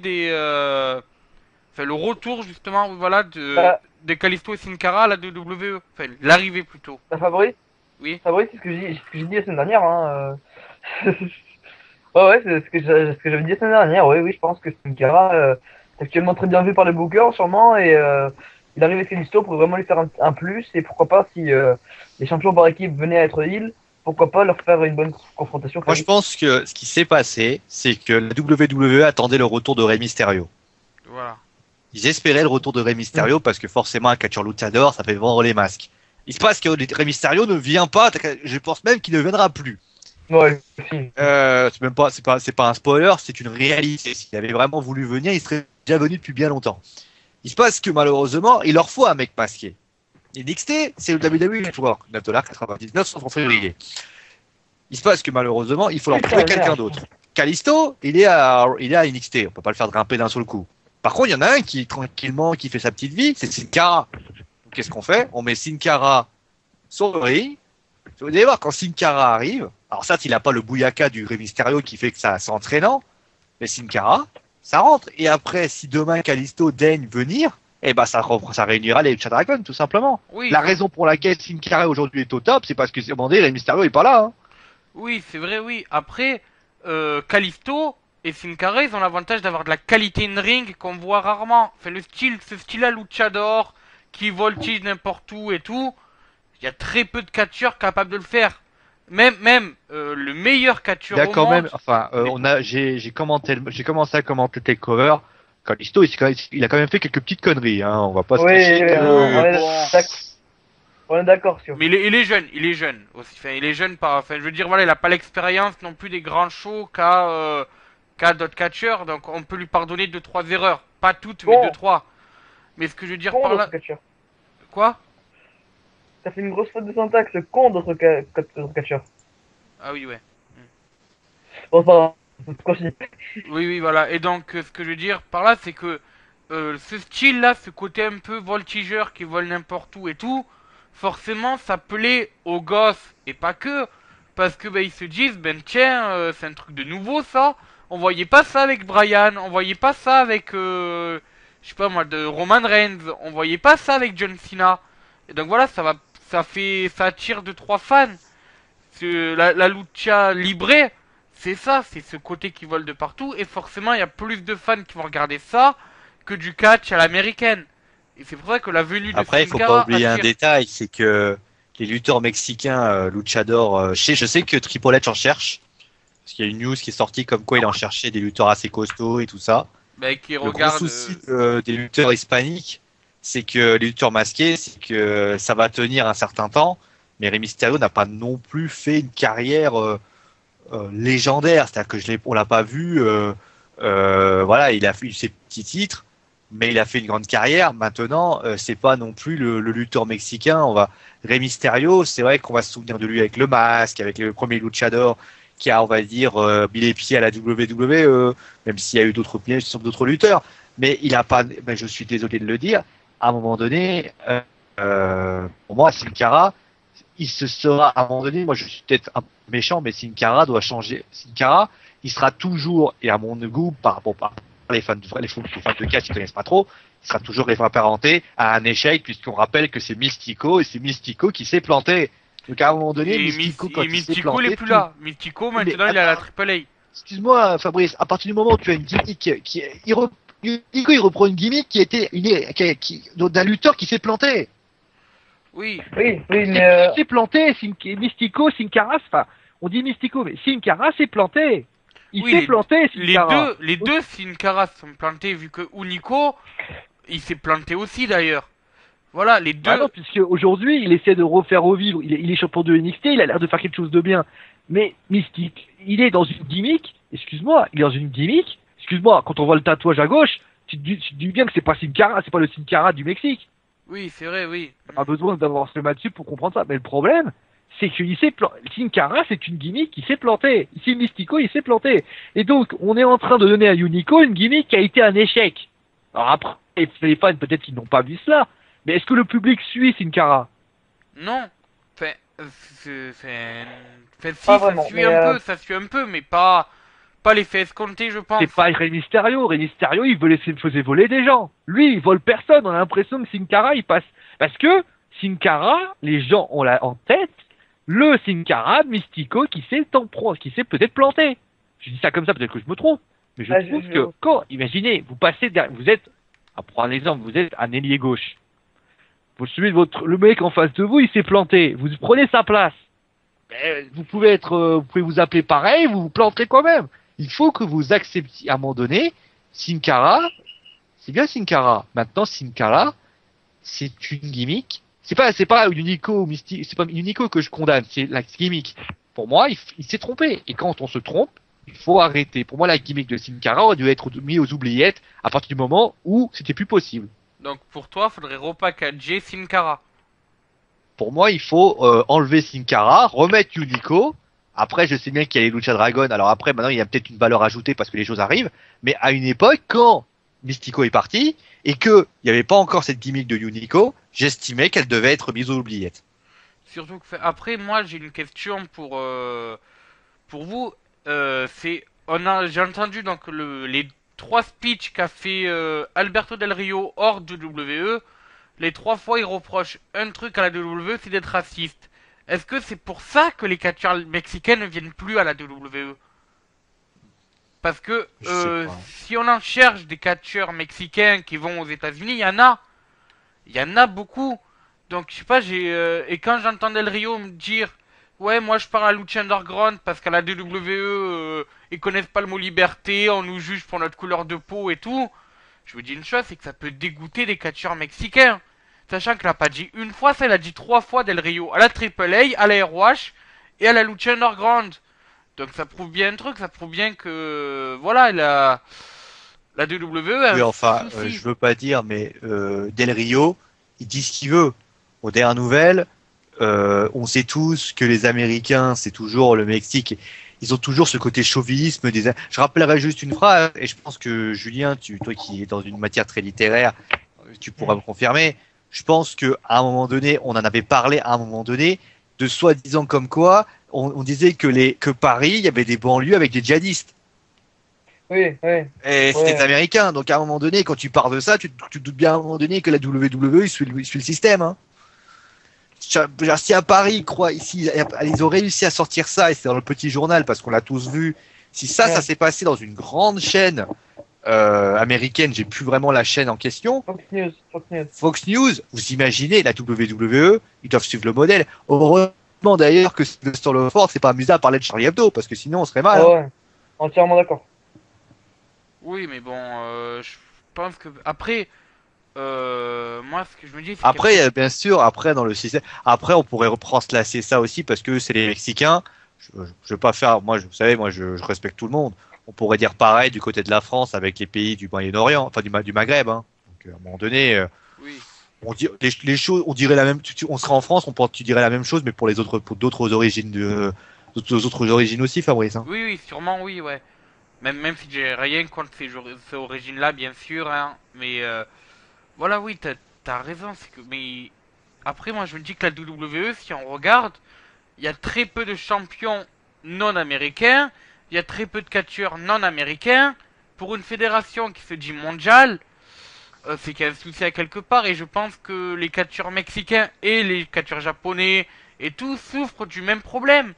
enfin le retour justement, voilà, de Kalisto et Sin Cara à la WWE, enfin l'arrivée plutôt. Fabrice, Oui. Fabrice, c'est ce que j'ai dit la semaine dernière. Hein. Ouais, c'est ce que j'avais dit la semaine dernière. Oui, je pense que Sin Cara est actuellement très bien vu par les bookers, sûrement, et il arrive avec Kalisto pour vraiment lui faire un plus. Et pourquoi pas, si les champions par équipe venaient à être heal, pourquoi pas leur faire une bonne confrontation. Moi, je pense que ce qui s'est passé, c'est que la WWE attendait le retour de Rey Mysterio. Voilà. Ils espéraient le retour de Rey Mysterio parce que forcément un catcheur luchador, ça fait vendre les masques. Il se passe que Rey Mysterio ne vient pas, je pense même qu'il ne viendra plus. Ouais, si. C'est pas un spoiler, c'est une réalité. S'il avait vraiment voulu venir, il serait déjà venu depuis bien longtemps. Il se passe que malheureusement, il leur faut un mec masqué. Et NXT, c'est le WWE Network, $9.99 en février. Il se passe que malheureusement, il faut leur trouver quelqu'un d'autre. Kalisto, il est à NXT, on peut pas le faire grimper d'un seul coup. Par contre, il y en a un qui tranquillement, qui fait sa petite vie, c'est Sin Cara. Donc, qu'est-ce qu'on fait? On met Sin Cara sur le ring. Vous allez voir, quand Sin Cara arrive, alors certes, il a pas le bouillaka du Rey Mysterio qui fait que ça c'est entraînant, mais Sin Cara, ça rentre. Et après, si demain Kalisto daigne venir, et bah ça réunira les Lucha Dragon, tout simplement. Oui, La raison pour laquelle Sin Cara aujourd'hui est au top, c'est parce que c'est bandé, Rey Mysterio est pas là. Hein. oui, c'est vrai, oui. Après, Kalisto et Sin Cara, ils ont l'avantage d'avoir de la qualité in ring qu'on voit rarement. Enfin, ce style-là, luchador, qui voltige n'importe où et tout, il y a très peu de catcheurs capables de le faire. Même le meilleur Il y catcheur a au quand même, monde. enfin, j'ai commencé à commenter Takeover. Kalisto, il a quand même fait quelques petites conneries, hein. On va pas se Oui, cacher que. on est Bon. d'accord. On est d'accord sur. Mais il est jeune aussi. Enfin, il est jeune par. Enfin, je veux dire, voilà, il a pas l'expérience non plus des grands shows qu'a d'autres catcheurs, donc on peut lui pardonner deux trois erreurs, pas toutes, mais Bon, deux trois. Mais ce que je veux dire con par d'autres là, catcheurs. quoi? Ça fait une grosse faute de syntaxe, con d'autres catcheurs. Ah oui, ouais. Bon, c'est pas grave. Continue. Oui, oui, voilà. Et donc, ce que je veux dire par là, c'est que ce style-là, ce côté un peu voltigeur qui vole n'importe où et tout, forcément, ça plaît aux gosses et pas que, parce que ils se disent, ben tiens, c'est un truc de nouveau ça. On voyait pas ça avec Brian, on voyait pas ça avec, je sais pas moi, de Roman Reigns, on voyait pas ça avec John Cena. Et donc voilà, ça attire deux trois fans. La lucha libre, c'est ça, c'est ce côté qui vole de partout, et forcément il y a plus de fans qui vont regarder ça que du catch à l'américaine. Et c'est pour ça que la venue de Après, il Sin faut pas Cara oublier un attire. détail, c'est que les lutteurs mexicains, luchadors, je sais que Triple H en cherche, parce qu'il y a une news qui est sortie comme quoi il en cherchait des lutteurs assez costauds et tout ça. Qui Le gros regarde. souci des lutteurs hispaniques, c'est que les lutteurs masqués, c'est que ça va tenir un certain temps, mais Rey Mysterio n'a pas non plus fait une carrière légendaire, c'est-à-dire que on l'a pas vu, voilà, il a fait ses petits titres, mais il a fait une grande carrière. Maintenant, c'est pas non plus le lutteur mexicain. Rey Mysterio, c'est vrai qu'on va se souvenir de lui avec le masque, avec le premier luchador qui a, on va dire, mis les pieds à la WWE, même s'il y a eu d'autres pièges sur d'autres lutteurs. Mais il a pas, ben, je suis désolé de le dire, à un moment donné, pour moi, Sin Cara, il se sera, à un moment donné, moi je suis peut-être un peu méchant, mais Sin Cara doit changer. Sin Cara, il sera toujours, et à mon goût, par les fans de catch qui connaissent pas trop, il sera toujours réapparenté à un échec, puisqu'on rappelle que c'est Mystico, et c'est Mystico qui s'est planté. Donc à un moment donné, Mystico, quand il s'est Mystico il planté, est plus là. Mystico maintenant il est à la Triple A. excuse-moi, Fabrice, à partir du moment où tu as une gimmick Mystico, il reprend une gimmick qui était d'un lutteur qui s'est planté. Oui. Oui, oui, mais Il s'est planté, Mystico, Sin Cara, enfin, on dit Mystico, mais Sin Cara s'est planté. Il Oui, s'est planté, Sin Cara. les deux Sin Cara se sont plantés, vu que Unico, il s'est planté aussi d'ailleurs. Voilà, les deux. Bah non, puisque aujourd'hui, il essaie de refaire revivre, il est champion de NXT, il a l'air de faire quelque chose de bien. Mais Mystique, il est dans une gimmick, excuse-moi, quand on voit le tatouage à gauche, tu te dis bien que c'est pas Sin Cara, c'est pas le Sin Cara du Mexique. Oui, c'est vrai, oui. On a besoin d'avoir ce match pour comprendre ça. Mais le problème, c'est que Sin Cara, c'est une gimmick qui s'est plantée. Ici, Mystico, il s'est planté. Et donc, on est en train de donner à Unico une gimmick qui a été un échec. Alors après, les fans, peut-être qu'ils n'ont pas vu cela. Mais est-ce que le public suit Sin Cara? Non. Enfin, si, Pas vraiment, mais, ça suit un peu, mais pas l'effet escompté, je pense. C'est pas Rey Mysterio. Rey Mysterio, il faisait voler des gens. Lui, il vole personne. On a l'impression que Sin Cara, il passe. Parce que Sin Cara, les gens ont en tête le Sin Cara Mystico qui s'est peut-être planté. Je dis ça comme ça, peut-être que je me trompe. Mais je trouve que quand, imaginez, vous êtes, à prendre un exemple, vous êtes un ailier gauche. Vous suivez le mec en face de vous, il s'est planté. Vous prenez sa place. Vous pouvez vous appeler pareil, vous vous planterez quand même. Il faut que vous acceptiez à un moment donné, Sin Cara, c'est bien Sin Cara. Maintenant, Sin Cara, c'est une gimmick. C'est pas Unico Mystique, c'est pas Unico que je condamne, c'est la gimmick. Pour moi, il s'est trompé. Et quand on se trompe, il faut arrêter. Pour moi, la gimmick de Sin Cara aurait dû être mise aux oubliettes à partir du moment où c'était plus possible. Donc pour toi, faudrait repackager Sin Cara. Pour moi, il faut enlever Sin Cara, remettre Unico. Après, je sais bien qu'il y a les Lucha Dragon. Alors après, maintenant, il y a peut-être une valeur ajoutée parce que les choses arrivent. Mais à une époque, quand Mystico est parti et que il n'y avait pas encore cette gimmick de Unico, j'estimais qu'elle devait être mise aux oubliettes. Surtout que après, moi, j'ai une question pour vous. J'ai entendu donc les 3 speeches qu'a fait Alberto Del Rio hors de WWE, les 3 fois il reproche un truc à la WWE, c'est d'être raciste. Est-ce que c'est pour ça que les catcheurs mexicains ne viennent plus à la WWE? Parce que Je sais pas. si on en cherche des catcheurs mexicains qui vont aux États-Unis, il y en a. Il y en a beaucoup. Donc je sais pas, et quand j'entends Del Rio me dire ouais, moi je pars à Lucha Underground parce qu'à la WWE ils connaissent pas le mot liberté, on nous juge pour notre couleur de peau et tout. Je vous dis une chose, c'est que ça peut dégoûter des catcheurs mexicains. Sachant qu'il a pas dit une fois, ça il a dit 3 fois Del Rio. À la AAA, à la ROH et à la Lucha Underground. Donc ça prouve bien un truc, ça prouve bien que voilà, la WWE a Oui, un enfin, souci. je veux pas dire, mais Del Rio, il dit ce qu'il veut. Aux dernières nouvelles, on sait tous que les Américains, c'est toujours le Mexique. Ils ont toujours ce côté chauvinisme des. Je rappellerai juste une phrase, et je pense que Julien, toi qui es dans une matière très littéraire, tu pourras me confirmer. Je pense que à un moment donné, on en avait parlé à un moment donné, de soi-disant comme quoi, on disait que Paris, il y avait des banlieues avec des djihadistes. Oui, oui. Et c'est Ouais. des Américains. Donc à un moment donné, quand tu parles de ça, tu te doutes bien à un moment donné que la WWE suit le système. Hein. Si à Paris, ils ont réussi à sortir ça, et c'est dans le petit journal parce qu'on l'a tous vu. Si ça Ouais. s'est passé dans une grande chaîne américaine, j'ai plus vraiment la chaîne en question. Fox News, Fox News. Fox News, vous imaginez la WWE, ils doivent suivre le modèle. Heureusement d'ailleurs que Sylvester Lawford s'est pas amusé à parler de Charlie Hebdo parce que sinon on serait mal. Ah Hein. ouais, entièrement d'accord. Oui, mais bon, je pense que après, moi, ce que je me dis, c'est Après, bien sûr, après dans le système, après on pourrait reprendre ça aussi parce que c'est les Mexicains. Je veux pas faire, vous savez, je respecte tout le monde. On pourrait dire pareil du côté de la France avec les pays du Moyen-Orient, enfin du Maghreb. Hein. Donc à un moment donné, oui, on dit les choses, on dirait la même. On serait en France, tu dirais la même chose, mais pour d'autres origines d'autres origines aussi, Fabrice. Hein. oui, oui, sûrement, oui, ouais. Même si j'ai rien contre ces origines-là, bien sûr, hein, mais voilà, oui, t'as raison, c'est que, mais après, moi, je me dis que la WWE, si on regarde, il y a très peu de champions non américains, il y a très peu de catcheurs non américains. Pour une fédération qui se dit mondiale, c'est qu'il y a un souci à quelque part, et je pense que les catcheurs mexicains et les catcheurs japonais et tout souffrent du même problème.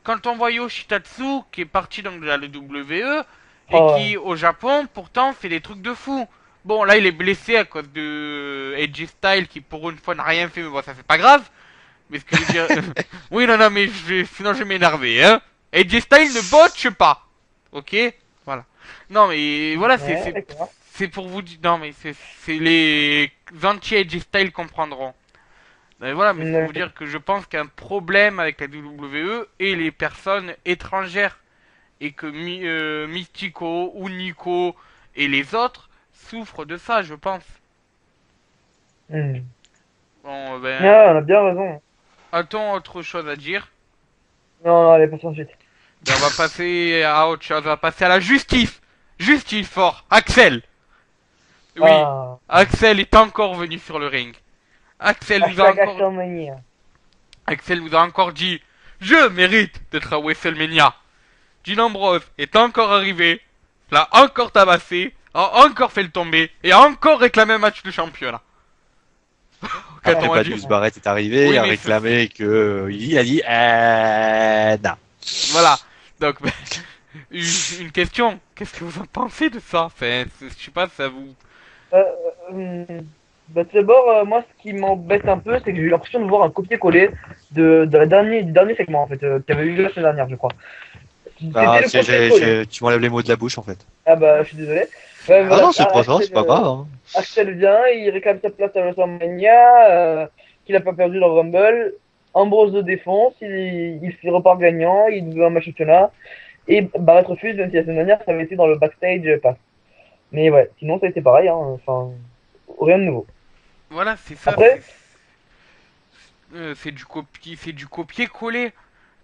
Quand on voit Yoshitatsu qui est parti donc de la WWE et Oh, qui au Japon pourtant fait des trucs de fou. Bon là il est blessé à cause de AJ Styles qui pour une fois n'a rien fait, mais bon ça fait pas grave. Mais ce que je veux dire, oui non non mais sinon je vais m'énerver hein. AJ Styles ne botche pas, ok, voilà. Non mais voilà ouais, d'accord. c'est pour vous dire, non mais c'est les anti AJ Styles comprendront. Mais voilà, mais c'est pour vous D'accord. dire que je pense qu'il y a un problème avec la WWE et les personnes étrangères. Et que Mystico ou Nico et les autres souffrent de ça, je pense. Hmm. Bon, ben, Ah, on a bien raison. a-t-on autre chose à dire? Non, non, allez, passons ensuite. Ben, on va passer à autre chose, on va passer à la justice. Justice fort, Axel. Oui, Ah, Axel est encore venu sur le ring. hashtag Axelmania. Axel nous a encore dit, je mérite d'être à WrestleMania. Dean Ambrose est encore arrivé, l'a encore tabassé, a encore fait le tomber et a encore réclamé un match de championnat. Après, Qu'a-t-on à dire? Badius Barrett est arrivé, Oui, il a mais réclamé que il a dit non. voilà. Donc, ben, une question. Qu'est-ce que vous en pensez de ça? Enfin, je sais pas, ça vous... Euh, hmm. Bah, tout d'abord, moi, ce qui m'embête un peu, c'est que j'ai eu l'impression de voir un copier-coller du dernier segment, en fait, qu'il y avait eu la semaine dernière, je crois. C'était Ah, le copier-coller. tu m'enlèves les mots de la bouche en fait. Ah bah, je suis désolé. Ouais, Ah voilà, non, c'est pas grave, c'est pas grave. Hein. Axel vient, il réclame sa place à WrestleMania, qu'il a pas perdu le Rumble. Ambrose le défonce, il repart gagnant, il veut un match championnat. Et Barrett refuse, même si la semaine dernière, ça avait été dans le backstage pass. Mais ouais, sinon ça a été pareil, hein, enfin, rien de nouveau. Voilà, c'est ça. Après, C'est du copier-coller.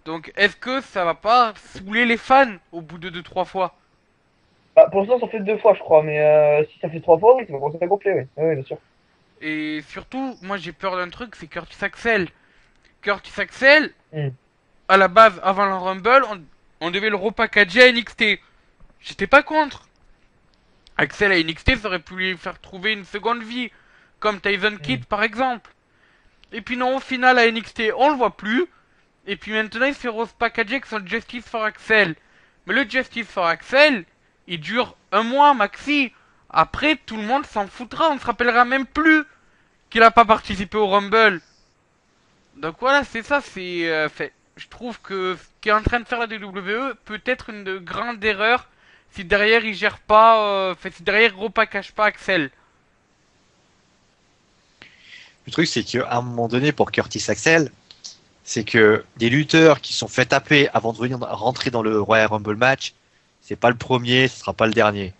Donc, est-ce que ça va pas saouler les fans au bout de 2-3 fois? bah, pour l'instant, ça fait 2 fois, je crois, mais si ça fait 3 fois, oui, ça va commencer à gonfler, oui. Oui, bien sûr. Et surtout, moi j'ai peur d'un truc, c'est Curtis Axel. Curtis Axel, Hmm. à la base, avant le Rumble, on devait le repackager à NXT. J'étais pas contre. Axel à NXT, ça aurait pu lui faire trouver une seconde vie, comme Tyson Kidd par exemple. Et puis non, au final à NXT, on le voit plus. Et puis maintenant, il se fait rose packager avec son Justice for Axel. Mais le Justice for Axel, il dure un mois maxi. Après, tout le monde s'en foutra, on ne se rappellera même plus qu'il a pas participé au Rumble. Donc voilà, c'est ça, je trouve que ce qu'est en train de faire la WWE peut être une grande erreur si derrière il gère pas, si derrière il repackage pas Axel. Le truc, c'est qu'à un moment donné, pour Curtis Axel, c'est que des lutteurs qui sont fait taper avant de venir rentrer dans le Royal Rumble match, c'est pas le premier, ce sera pas le dernier.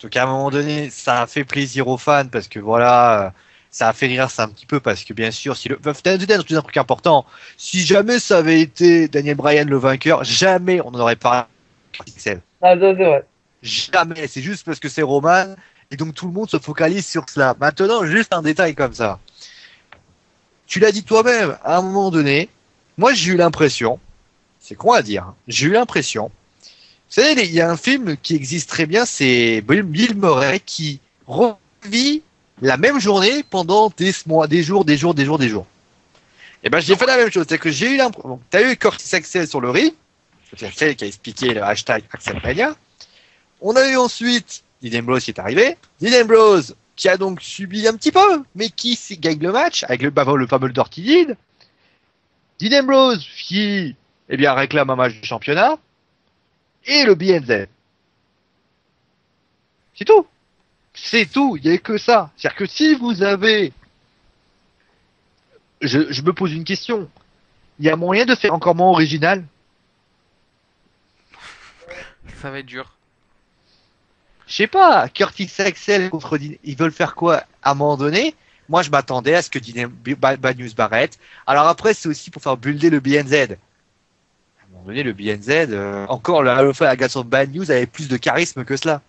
Donc à un moment donné, ça a fait plaisir aux fans parce que voilà, ça a fait rire ça un petit peu parce que bien sûr, si le un truc important, si jamais ça avait été Daniel Bryan le vainqueur, jamais on n'en aurait parlé de Curtis Axel. Ah, ça, c'est vrai. Jamais, c'est juste parce que c'est Roman et donc tout le monde se focalise sur cela. Maintenant, juste un détail comme ça. Tu l'as dit toi-même, à un moment donné, moi j'ai eu l'impression, c'est con à dire, j'ai eu l'impression, vous savez, il y a un film qui existe très bien, c'est Bill Murray qui revit la même journée pendant des mois, des jours. Et ben j'ai fait la même chose, c'est que j'ai eu l'impression, bon, t'as eu Curtis Axel sur le ring, Curtis Axel qui a expliqué le hashtag AxelMania, on a eu ensuite Dean Ambrose qui est arrivé, Dean Ambrose qui a donc subi un petit peu, mais qui gagne le match avec le fameux Dirty Deed. Dean Ambrose qui, eh bien, réclame un match de championnat. Et le BNZ. C'est tout. C'est tout. Il n'y a que ça. C'est-à-dire que si vous avez, je me pose une question. Il y a moyen de faire encore moins original? Ça va être dur. Je sais pas, Curtis Axel contre ils veulent faire quoi à un moment donné? Moi, je m'attendais à ce que Bad News Barrett. Alors après, c'est aussi pour faire builder le BNZ. À un moment donné, le BNZ, encore le fait Against Bad News avait plus de charisme que cela.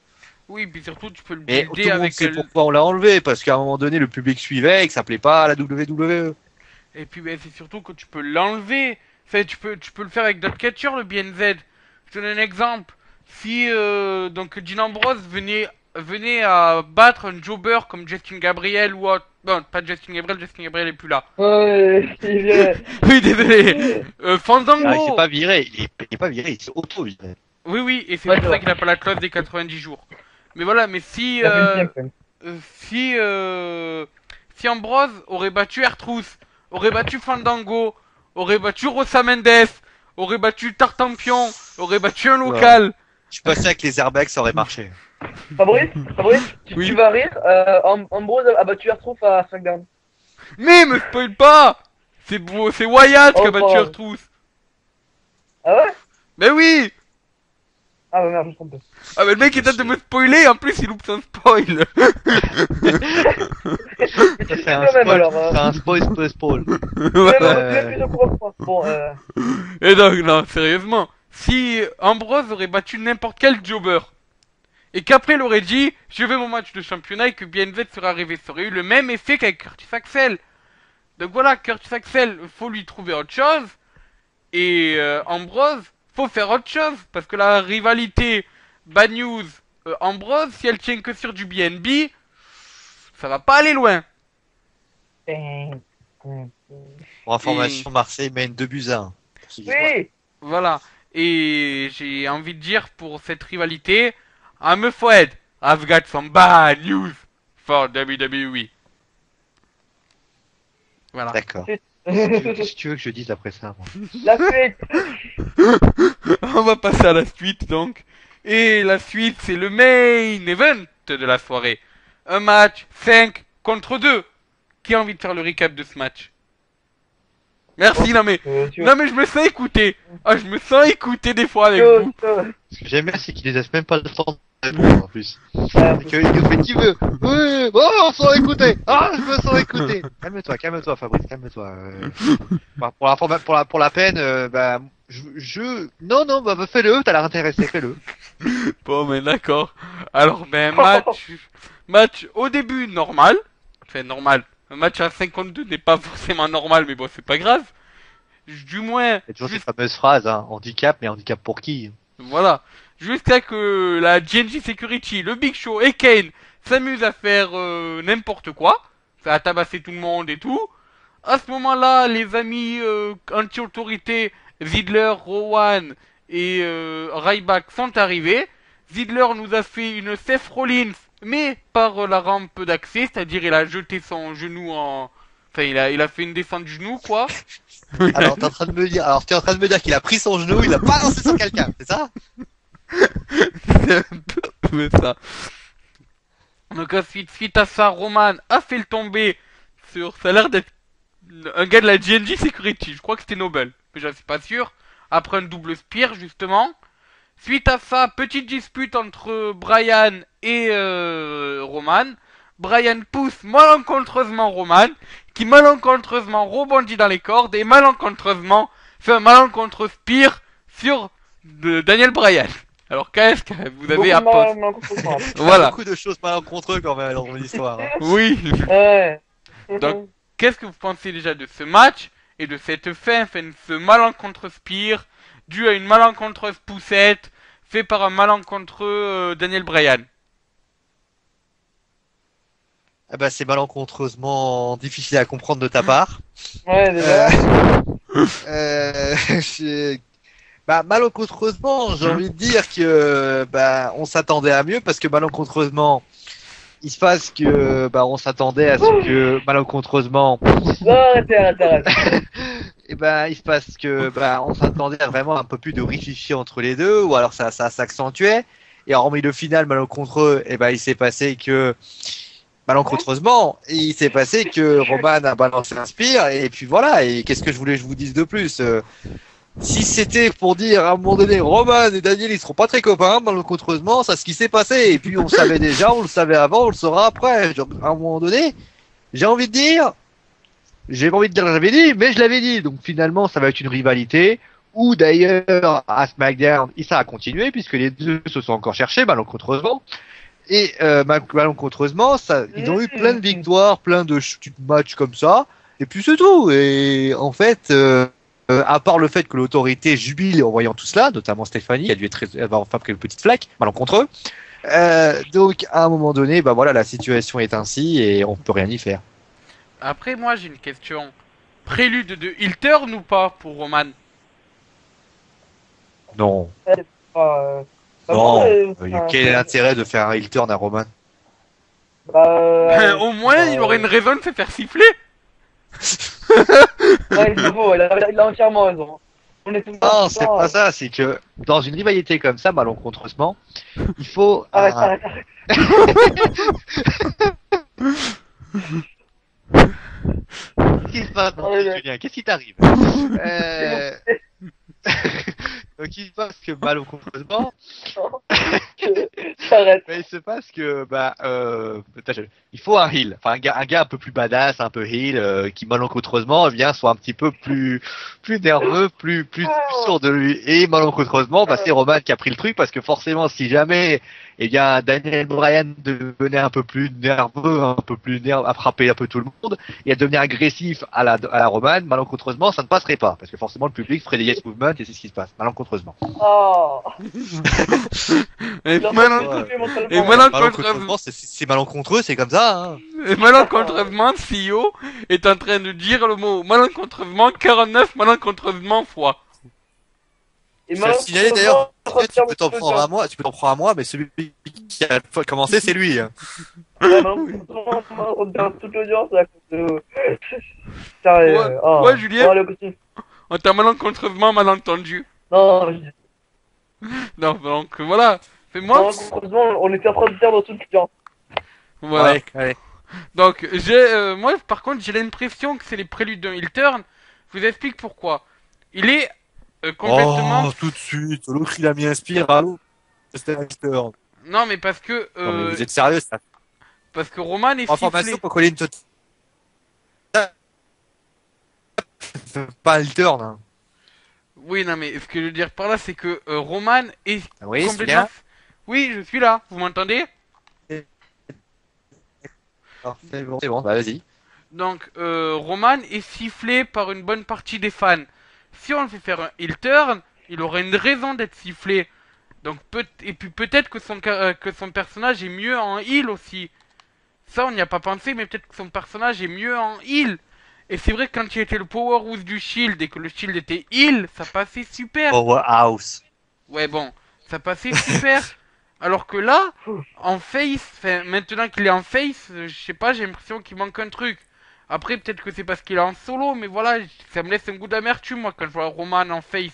Oui, puis surtout, tu peux le Mais tout builder le monde avec sait pourquoi on l'a enlevé, parce qu'à un moment donné, le public suivait et que ça plaît pas à la WWE. Et puis ben, c'est surtout que tu peux l'enlever. Enfin, tu peux le faire avec d'autres catcheurs, le BNZ. Je te donne un exemple. Si donc Dean Ambrose venait à battre un jobber comme Justin Gabriel ou autre. Bon, pas Justin Gabriel est plus là. Ouais, il vient. Oui, désolé. Fandango. Ah, il s'est pas viré, il est pas viré, il s'est auto-viré. Oui, et c'est Ouais, pour c'est ça vrai. qu'il a pas la clause des 90 jours. Mais voilà, mais si Il a fait le bien, quand même. si Ambrose aurait battu R-Truth, aurait battu Fandango, aurait battu Rosa Mendes, aurait battu Tartampion, aurait battu un local. Je pensais que les airbags ça aurait marché. Fabrice, Oui. tu vas rire. Ambrose a battu R-Truth à SmackDown. Mais me spoil pas. C'est beau, c'est Wyatt qui a Oh, battu oh. R-Truth. Ah ouais? Mais oui. Ah bah merde, je me suis trompé. Ah mais le mec il tente de me spoiler, en plus il loupe son spoil. Mais tu le sais un quand même spoil, alors. c'est un spoil. Voilà. Tu es plus au courant que moi. Bon, Et donc, non, sérieusement, si Ambrose aurait battu n'importe quel jobber, et qu'après il aurait dit, je vais mon match de championnat et que BNZ serait arrivé, ça aurait eu le même effet qu'avec Curtis Axel. Donc voilà, Curtis Axel, faut lui trouver autre chose, et Ambrose, faut faire autre chose, parce que la rivalité Bad News Ambrose, si elle tient que sur du BNB, ça va pas aller loin. Pour information, Marseille mène 2-1. Oui. Voilà. Et j'ai envie de dire pour cette rivalité, I'm afraid I've got some bad news for WWE. Voilà. D'accord. Qu'est-ce que tu veux que je dise après ça, moi? La suite. On va passer à la suite donc. Et la suite, c'est le main event de la soirée. Un match 5 contre 2. Qui a envie de faire le recap de ce match? Merci, non mais je me sens écouter. Ah, je me sens écouter des fois avec vous. Ce que j'aime bien, c'est qu'il ne laisse même pas le temps de répondre, en plus. Et qu'il nous fait qui veut. Oui, bon, on s'en écouter. Ah, je me sens écouter. Calme-toi, Fabrice, calme-toi. Pour la peine, bah, non, bah, fais-le, t'as l'air intéressé, fais-le. Bon, mais d'accord. Alors, ben, match au début normal. Enfin, normal. Un match à 52 n'est pas forcément normal, mais bon, c'est pas grave. Du moins, C'est toujours cette fameuse phrase, hein, handicap, mais handicap pour qui? voilà. jusqu'à que la GNG Security, le Big Show et Kane s'amusent à faire n'importe quoi, à tabasser tout le monde et tout. À ce moment-là, les amis anti-autorité, Ziggler, Rowan et Ryback sont arrivés. Ziggler nous a fait une Seth Rollins, mais par la rampe d'accès, c'est-à-dire il a jeté son genou en... Enfin, il a fait une descente du genou, quoi. Alors, t'es en train de me dire qu'il a pris son genou, il a balancé sur quelqu'un, c'est ça? C'est un peu ça. Donc ensuite, suite à ça, Roman a fait le tomber sur... Ça a l'air d'être un gars de la GNG Security. Je crois que c'était Noble, mais je suis pas sûr. Après un double spear, justement. Suite à ça, petite dispute entre Brian et Roman. Brian pousse malencontreusement Roman, qui malencontreusement rebondit dans les cordes et malencontreusement fait un malencontreux spear sur Daniel Bryan. Alors qu'est-ce que vous avez à poste? Voilà. Beaucoup de choses malencontreuses quand même dans mon histoire. Hein. Oui. Ouais. Donc, qu'est-ce que vous pensez déjà de ce match et de cette fin, ce malencontreux spear dû à une malencontreuse poussette fait par un malencontreux Daniel Bryan? Eh ben, c'est malencontreusement difficile à comprendre de ta part. Ouais, déjà. Malencontreusement, j'ai envie de dire que on s'attendait à mieux parce que malencontreusement, il se passe que on s'attendait à ce que malencontreusement. Non, arrête. Et il se passe que on s'attendait à vraiment un peu plus de richichi entre les deux, ou alors ça s'accentuait. Et hormis le final malencontreux, il s'est passé que malencontreusement, il s'est passé que Roman a balancé un spear, et puis voilà. Et qu'est-ce que je voulais que je vous dise de plus? Si c'était pour dire à un moment donné, Roman et Daniel ils seront pas très copains, malencontreusement, c'est ce qui s'est passé. Et puis on le savait déjà, on le savait avant, on le saura après. Genre, à un moment donné, j'ai envie de dire, j'avais dit, mais je l'avais dit. Donc finalement, ça va être une rivalité. Ou d'ailleurs, à SmackDown, ça a continué puisque les deux se sont encore cherchés malencontreusement. Et malencontreusement, ils ont eu plein de victoires, plein de matchs comme ça. Et puis c'est tout. Et en fait, à part le fait que l'autorité jubile en voyant tout cela, notamment Stéphanie, qui a dû avoir enfin pris une petite flaque, malencontreux. Donc à un moment donné, la situation est ainsi et on peut rien y faire. Après, moi j'ai une question. Prélude de heel turn ou pas pour Roman? Non. Quel est l'intérêt de faire un heel turn à Roman? Au moins, il aurait une raison de se faire siffler. Ouais, il faut, il a entièrement raison. Non, c'est pas ça, c'est que dans une rivalité comme ça, malencontreusement, il faut... Arrête. Qu'est-ce qui se passe, Julien? Qu'est-ce qui t'arrive? Donc il se passe que malencontreusement, Arrête. il se passe que il faut un heel, enfin un gars un peu plus badass, un peu heel, qui malencontreusement soit un petit peu plus nerveux, plus sûr de lui. Et malencontreusement, c'est Roman qui a pris le truc parce que forcément, si jamais Daniel Bryan devenait un peu plus nerveux, à frapper un peu tout le monde et à devenir agressif à la Roman, malencontreusement, ça ne passerait pas parce que forcément le public ferait des yes movements et c'est ce qui se passe malencontreusement. Oh. Et Malencontreusement. Malencontreusement, c'est malencontreux, c'est comme ça. Hein. Et malencontreusement, CEO est en train de dire le mot malencontreusement 49 malencontreusement fois. Et Je vais signaler d'ailleurs, tu peux t'en prendre à moi, mais celui qui a commencé, c'est lui. Hein. Ouais, malencontreusement, on regarde toute l'audience à cause de... Ouais, Julien. Non, allez, continue. On t'a malencontreusement malentendu. Non, Non, donc voilà. Fais-moi. malencontreusement, on était en train de perdre toute l'audience. Voilà. Ouais. Donc, moi, par contre, j'ai l'impression que c'est les préludes d'un heel turn. Je vous explique pourquoi. Il est complètement... Oh, tout de suite, l'autre il a mis un spire à l'autre. C'était un turn. Non, mais parce que... Non, mais vous êtes sérieux, ça? Parce que Roman est Information sifflé. pour coller une pas un turn. Hein. Oui, non, mais ce que je veux dire par là, c'est que Roman est Oui, c'est complètement... bien. Oui, je suis là. Vous m'entendez? C'est bon, vas-y. Donc, Roman est sifflé par une bonne partie des fans. Si on le fait faire un heel turn, il aurait une raison d'être sifflé. Donc et puis peut-être que que son personnage est mieux en heal aussi. Ça, on n'y a pas pensé, mais peut-être que son personnage est mieux en heal. Et c'est vrai que quand il était le powerhouse du shield et que le shield était heal, ça passait super. Powerhouse. Ouais, bon, ça passait super. Alors que là, en face, enfin, maintenant qu'il est en face, je sais pas, j'ai l'impression qu'il manque un truc. Après, peut-être que c'est parce qu'il est en solo, mais voilà, ça me laisse un goût d'amertume, moi, quand je vois Roman en face.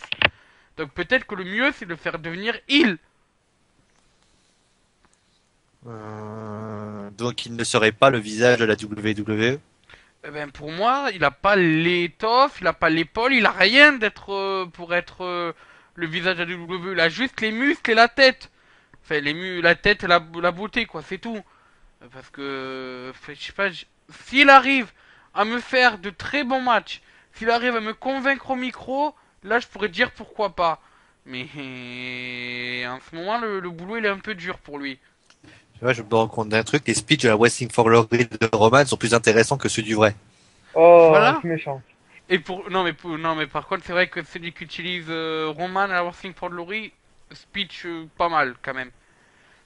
Donc peut-être que le mieux, c'est de le faire devenir heal. Donc il ne serait pas le visage de la WWE. Eh ben, pour moi, il a pas l'étoffe, il a pas l'épaule, il a rien d'être pour être le visage de la WWE. Il a juste les muscles et la tête. Enfin, la tête et la beauté, quoi, c'est tout. Parce que, enfin, je sais pas, s'il arrive à me faire de très bons matchs, s'il arrive à me convaincre au micro, là, je pourrais dire pourquoi pas. Mais en ce moment, le boulot, il est un peu dur pour lui. Tu vois, je me rends compte d'un truc, les speeches de la Wrestling for Glory de Roman sont plus intéressants que ceux du vrai. Oh, Voilà. c'est méchant. Et non, mais par contre, c'est vrai que celui qui utilise Roman à la Wrestling for Glory, speech pas mal quand même.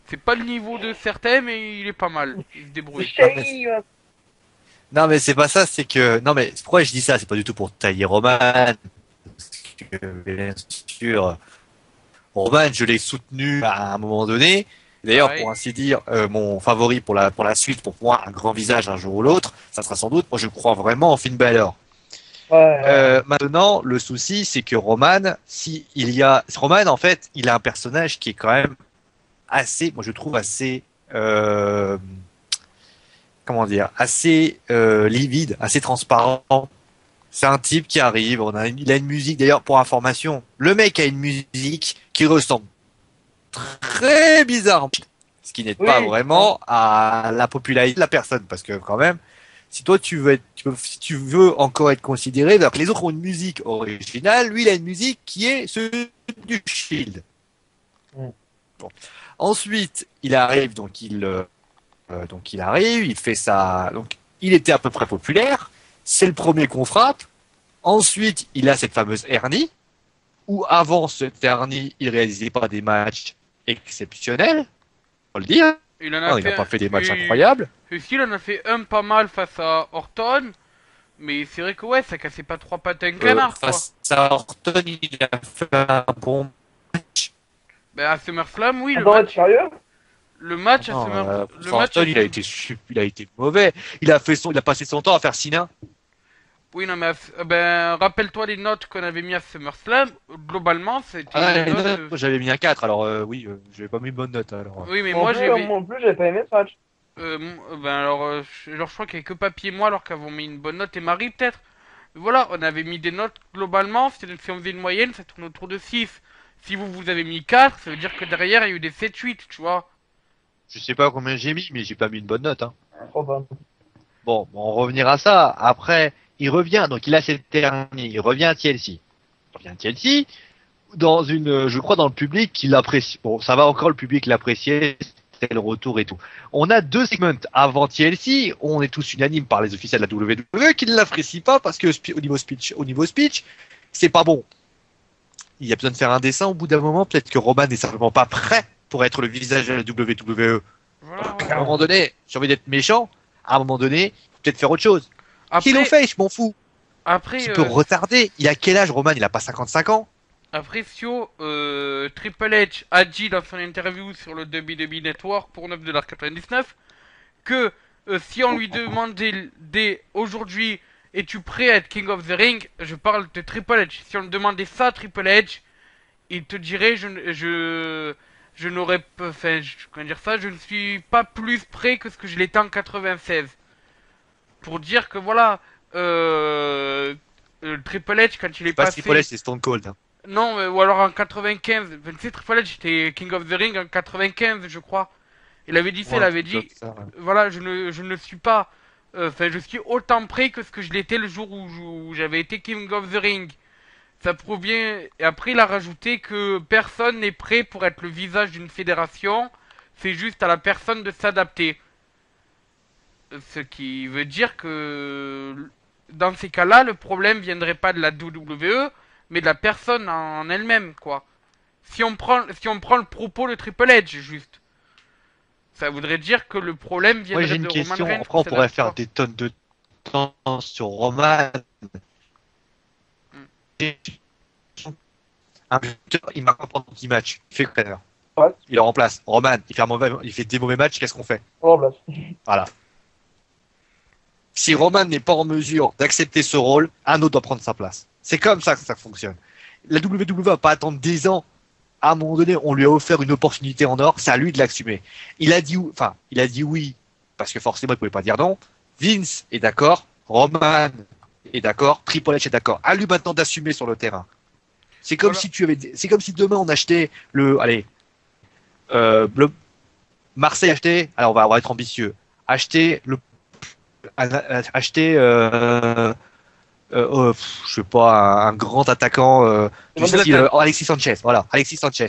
C'est pas le niveau de certains, mais il est pas mal. Il se C'est débrouille. shame. Non mais c'est pas ça, c'est que non mais pourquoi je dis ça, c'est pas du tout pour tailler Roman. Parce que, bien sûr, Roman, je l'ai soutenu à un moment donné. D'ailleurs, Pareil. pour ainsi dire, mon favori pour la suite, pour moi, un grand visage un jour ou l'autre, ça sera sans doute. Moi, je crois vraiment en Finn Balor. Ouais. Maintenant, le souci, c'est que Roman, Roman, en fait, il a un personnage qui est quand même assez, moi, je trouve assez, comment dire, assez livide, assez transparent. C'est un type qui arrive, il a une musique, d'ailleurs, pour information, le mec a une musique qui ressemble très bizarre, ce qui n'aide Oui. pas vraiment à la popularité de la personne, parce que quand même, si toi si tu veux encore être considéré, alors que les autres ont une musique originale, lui il a une musique qui est celle du Shield. Mm. Bon. Ensuite, il arrive, il fait donc il était à peu près populaire. C'est le premier qu'on frappe. Ensuite, il a cette fameuse hernie, où avant cette hernie, il réalisait pas des matchs exceptionnels, faut le dire. Il en a Non, il fait n'a pas fait des matchs et- incroyables. et si, il en a fait un pas mal face à Orton. Mais c'est vrai que ouais, ça cassait pas trois pattes à un canard, quoi. Face à Orton, il a fait un bon match. Ben à SummerSlam, oui, Attends, t'es sérieux? le match à Non, le face à match. Orton, il a été mauvais. Il a passé son temps à faire Cena. Oui, non, mais ben rappelle-toi les notes qu'on avait mis à SummerSlam. Globalement, c'était Ah, une les note, notes, moi, j'avais mis un 4, alors oui, j'avais pas mis une bonne note alors. Oui, mais Moi moi non plus, j'ai moi non plus, j'avais pas aimé ce match. ben alors, je crois qu'il y avait que Papy et moi alors qu'avons mis une bonne note et Marie peut-être. Mais voilà, on avait mis des notes globalement, si on faisait une moyenne, ça tourne autour de 6. Si vous avez mis 4, ça veut dire que derrière il y a eu des 7-8, tu vois. Je sais pas combien j'ai mis, mais j'ai pas mis une bonne note. Hein. Trop bon. Bon, on va revenir à ça. Après, il revient, donc il a cette dernière, il revient à TLC. Il revient à TLC, je crois dans le public qui l'apprécie. Bon, ça va encore, le public l'appréciait, c'était le retour et tout. On a 2 segments avant TLC, on est tous unanimes par les officiels de la WWE qui ne l'apprécient pas parce que au niveau speech, c'est pas bon. Il y a besoin de faire un dessin au bout d'un moment, peut-être que Roman n'est simplement pas prêt pour être le visage de la WWE. Voilà, À ouais. un moment donné, j'ai envie d'être méchant, à un moment donné, peut-être faire autre chose. Qu'il Après, au fait, je m'en fous. après, Tu peux retarder. Il a quel âge, Roman? Il a pas 55 ans? après Sio, Triple H a dit dans son interview sur le WWE Network pour 9,99$ que si on lui demandait dès aujourd'hui es-tu prêt à être King of the Ring, je parle de Triple H. Si on lui demandait ça à Triple H, il te dirait je n'aurais pas, enfin, comment dire ça, je ne suis pas plus prêt que ce que je l'étais en 96. Pour dire que voilà, Triple H quand il est Pas passé, Triple H, c'est Stone Cold. Hein. non, ou alors en 95, tu sais, Triple H était King of the Ring en 95, je crois. Il avait dit ça, il avait dit, voilà, je ne suis pas, enfin, je suis autant prêt que ce que je l'étais le jour où j'avais été King of the Ring. Ça provient, et après il a rajouté que personne n'est prêt pour être le visage d'une fédération, c'est juste à la personne de s'adapter. Ce qui veut dire que dans ces cas-là, le problème viendrait pas de la WWE, mais de la personne en elle-même, quoi. si on prend le propos de Triple H, juste. Ça voudrait dire que le problème Moi, viendrait j'ai une de question. Roman Reigns. Après, on c'est pourrait d'accord. faire des tonnes de temps sur Roman. Un lutteur, il marque pas pendant 10 matchs. Il fait quoi? Ouais. Il le remplace. Roman, il fait des mauvais matchs. Qu'est-ce qu'on fait? On remplace. Voilà. Si Roman n'est pas en mesure d'accepter ce rôle, un autre doit prendre sa place. C'est comme ça que ça fonctionne. La WWE va pas attendre 10 ans. À un moment donné, on lui a offert une opportunité en or. C'est à lui de l'assumer. Il a dit oui parce que forcément il pouvait pas dire non. Vince est d'accord. Roman est d'accord. Triple H est d'accord. À lui maintenant d'assumer sur le terrain. C'est comme Voilà. c'est comme si demain on achetait Marseille achetait, alors on va être ambitieux, acheter je sais pas, un grand attaquant du Zlatan. style Alexis Sanchez, voilà, Alexis Sanchez,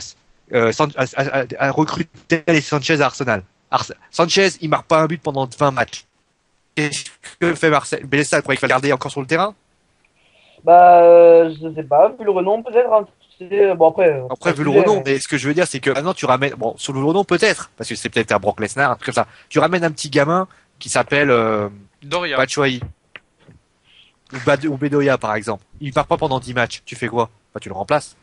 recruter Alexis Sanchez à Arsenal. Sanchez, il marque pas un but pendant 20 matchs. Qu'est-ce que fait Marseille? Bielsa, il va le garder encore sur le terrain? Bah, je sais pas, vu le renom peut-être. Hein. Bon Après, vu le renom, mais ce que je veux dire, c'est que maintenant tu ramènes, bon, sur le renom peut-être, parce que c'est peut-être un Brock Lesnar, un truc comme ça. Tu ramènes un petit gamin qui s'appelle Doria. Batshuayi ou Bedoya par exemple. Il part pas pendant 10 matchs. Tu fais quoi? Bah, tu le remplaces.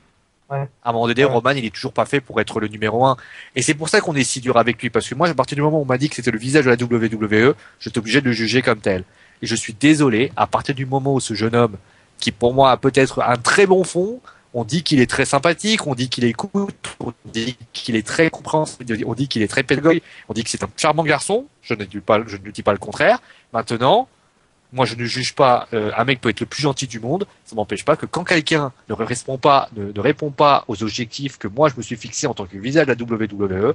Ouais. À un moment donné, Ouais. Roman, il est toujours pas fait pour être le numéro 1. Et c'est pour ça qu'on est si dur avec lui, parce que moi, à partir du moment où on m'a dit que c'était le visage de la WWE, j'étais obligé de le juger comme tel. Et je suis désolé, à partir du moment où ce jeune homme, qui pour moi a peut-être un très bon fond, on dit qu'il est très sympathique, on dit qu'il écoute, on dit qu'il est très compréhensible, on dit qu'il est très pédagogue, on dit que c'est un charmant garçon, je ne dis pas le contraire. Maintenant, moi, je ne juge pas. Un mec peut être le plus gentil du monde. Ça m'empêche pas que quand quelqu'un ne répond pas aux objectifs que moi je me suis fixé en tant que visage de la WWE,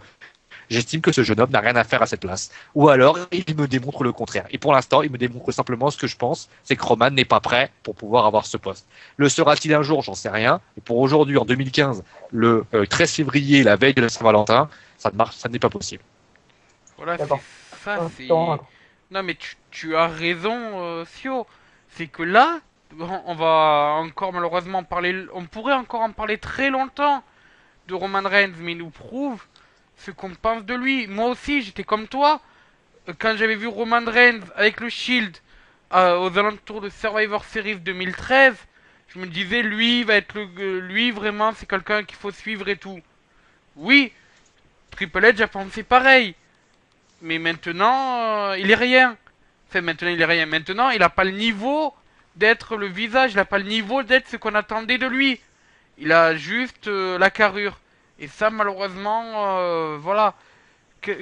j'estime que ce jeune homme n'a rien à faire à cette place. Ou alors, il me démontre le contraire. Et pour l'instant, il me démontre simplement ce que je pense, c'est que Roman n'est pas prêt pour pouvoir avoir ce poste. Le sera-t-il un jour? J'en sais rien. Et pour aujourd'hui, en 2015, le 13 février, la veille de la Saint-Valentin, ça n'est pas possible. Voilà, D'accord. c'est ça, Ah, c'est... attends. Non, mais tu as raison, Sio. C'est que là, on va encore malheureusement parler... On pourrait encore en parler très longtemps de Roman Reigns, mais il nous prouve ce qu'on pense de lui. Moi aussi, j'étais comme toi. Quand j'avais vu Roman Reigns avec le Shield aux alentours de Survivor Series 2013, je me disais, lui va être lui vraiment, c'est quelqu'un qu'il faut suivre et tout. Oui, Triple H a pensé pareil. Mais maintenant, il est rien. Enfin, maintenant, il est rien. Maintenant, il a pas le niveau d'être le visage. Il a pas le niveau d'être ce qu'on attendait de lui. Il a juste la carrure. Et ça, malheureusement, voilà.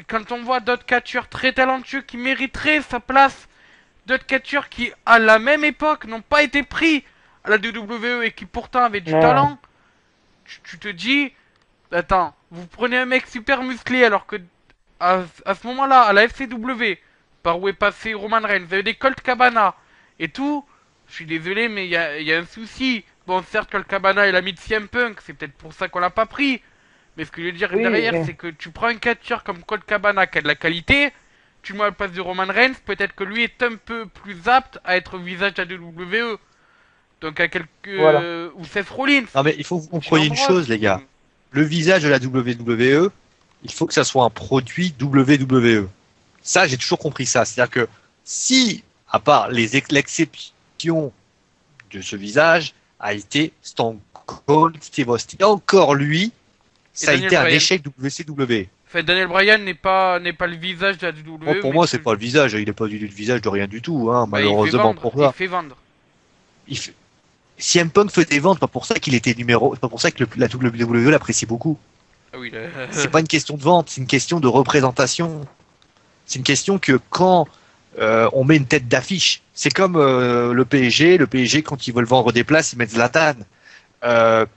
Quand on voit d'autres catcheurs très talentueux qui mériteraient sa place, d'autres catcheurs qui, à la même époque, n'ont pas été pris à la WWE et qui pourtant avaient du Ouais. talent, tu te dis, attends, vous prenez un mec super musclé alors que à ce moment-là, à la FCW, par où est passé Roman Reigns, vous avez des Colt Cabana et tout. Je suis désolé, mais il y a un souci. Bon, certes, Colt Cabana, il a mis de CM Punk, c'est peut-être pour ça qu'on l'a pas pris. Mais ce que je veux dire Oui, derrière, oui. c'est que tu prends un catcheur comme Colt Cabana qui a de la qualité, tu le mets à la place de Roman Reigns, peut-être que lui est un peu plus apte à être visage de la WWE. Donc à quelques... Voilà. ou Seth Rollins. Non, mais il faut que vous Dean compreniez une Ambrose. chose, les gars. Le visage de la WWE, il faut que ça soit un produit WWE. Ça, j'ai toujours compris ça. C'est-à-dire que si, à part l'exception de ce visage, a été Stone Cold Steve Austin. Et encore lui, ça a Daniel été un Bryan. échec WCW. Enfin, Daniel Bryan n'est pas le visage de la WWE. Bon, pour mais moi, c'est pas le visage. Il n'est pas du tout le visage de rien du tout, hein, Bah, il fait malheureusement vendre, pour ça. il fait vendre. Il fait- CM Punk faisait vendre, pas pour ça qu'il était numéro, c'est pas pour ça que la WWE l'apprécie beaucoup. Ah oui, là... C'est pas une question de vente, c'est une question de représentation. C'est une question que quand on met une tête d'affiche, c'est comme le PSG. Le PSG, quand ils veulent vendre des places, ils mettent Zlatan.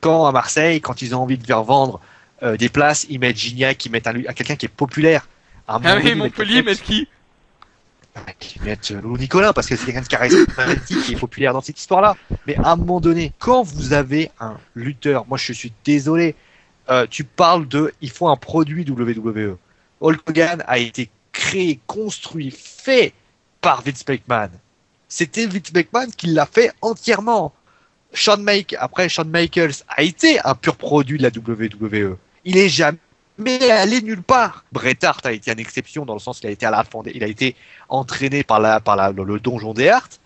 Quand à Marseille, quand ils ont envie de faire vendre des places, ils mettent Gignac, ils mettent à quelqu'un qui est populaire. À un moment Ah donné, oui, ils mettent Montpellier, quelqu'un mais qui qui mettent Loulou Nicolas parce que c'est quelqu'un de charismatique qui est populaire dans cette histoire-là. Mais à un moment donné, quand vous avez un lutteur, moi je suis désolé, tu parles de, il faut un produit WWE. Hulk Hogan a été créé, construit, fait par Vince McMahon. C'était Vince McMahon qui l'a fait entièrement. Shawn Michaels a été un pur produit de la WWE. Il est jamais allé nulle part. Bret Hart a été une exception dans le sens qu'il a été il a été entraîné par le donjon des Hart,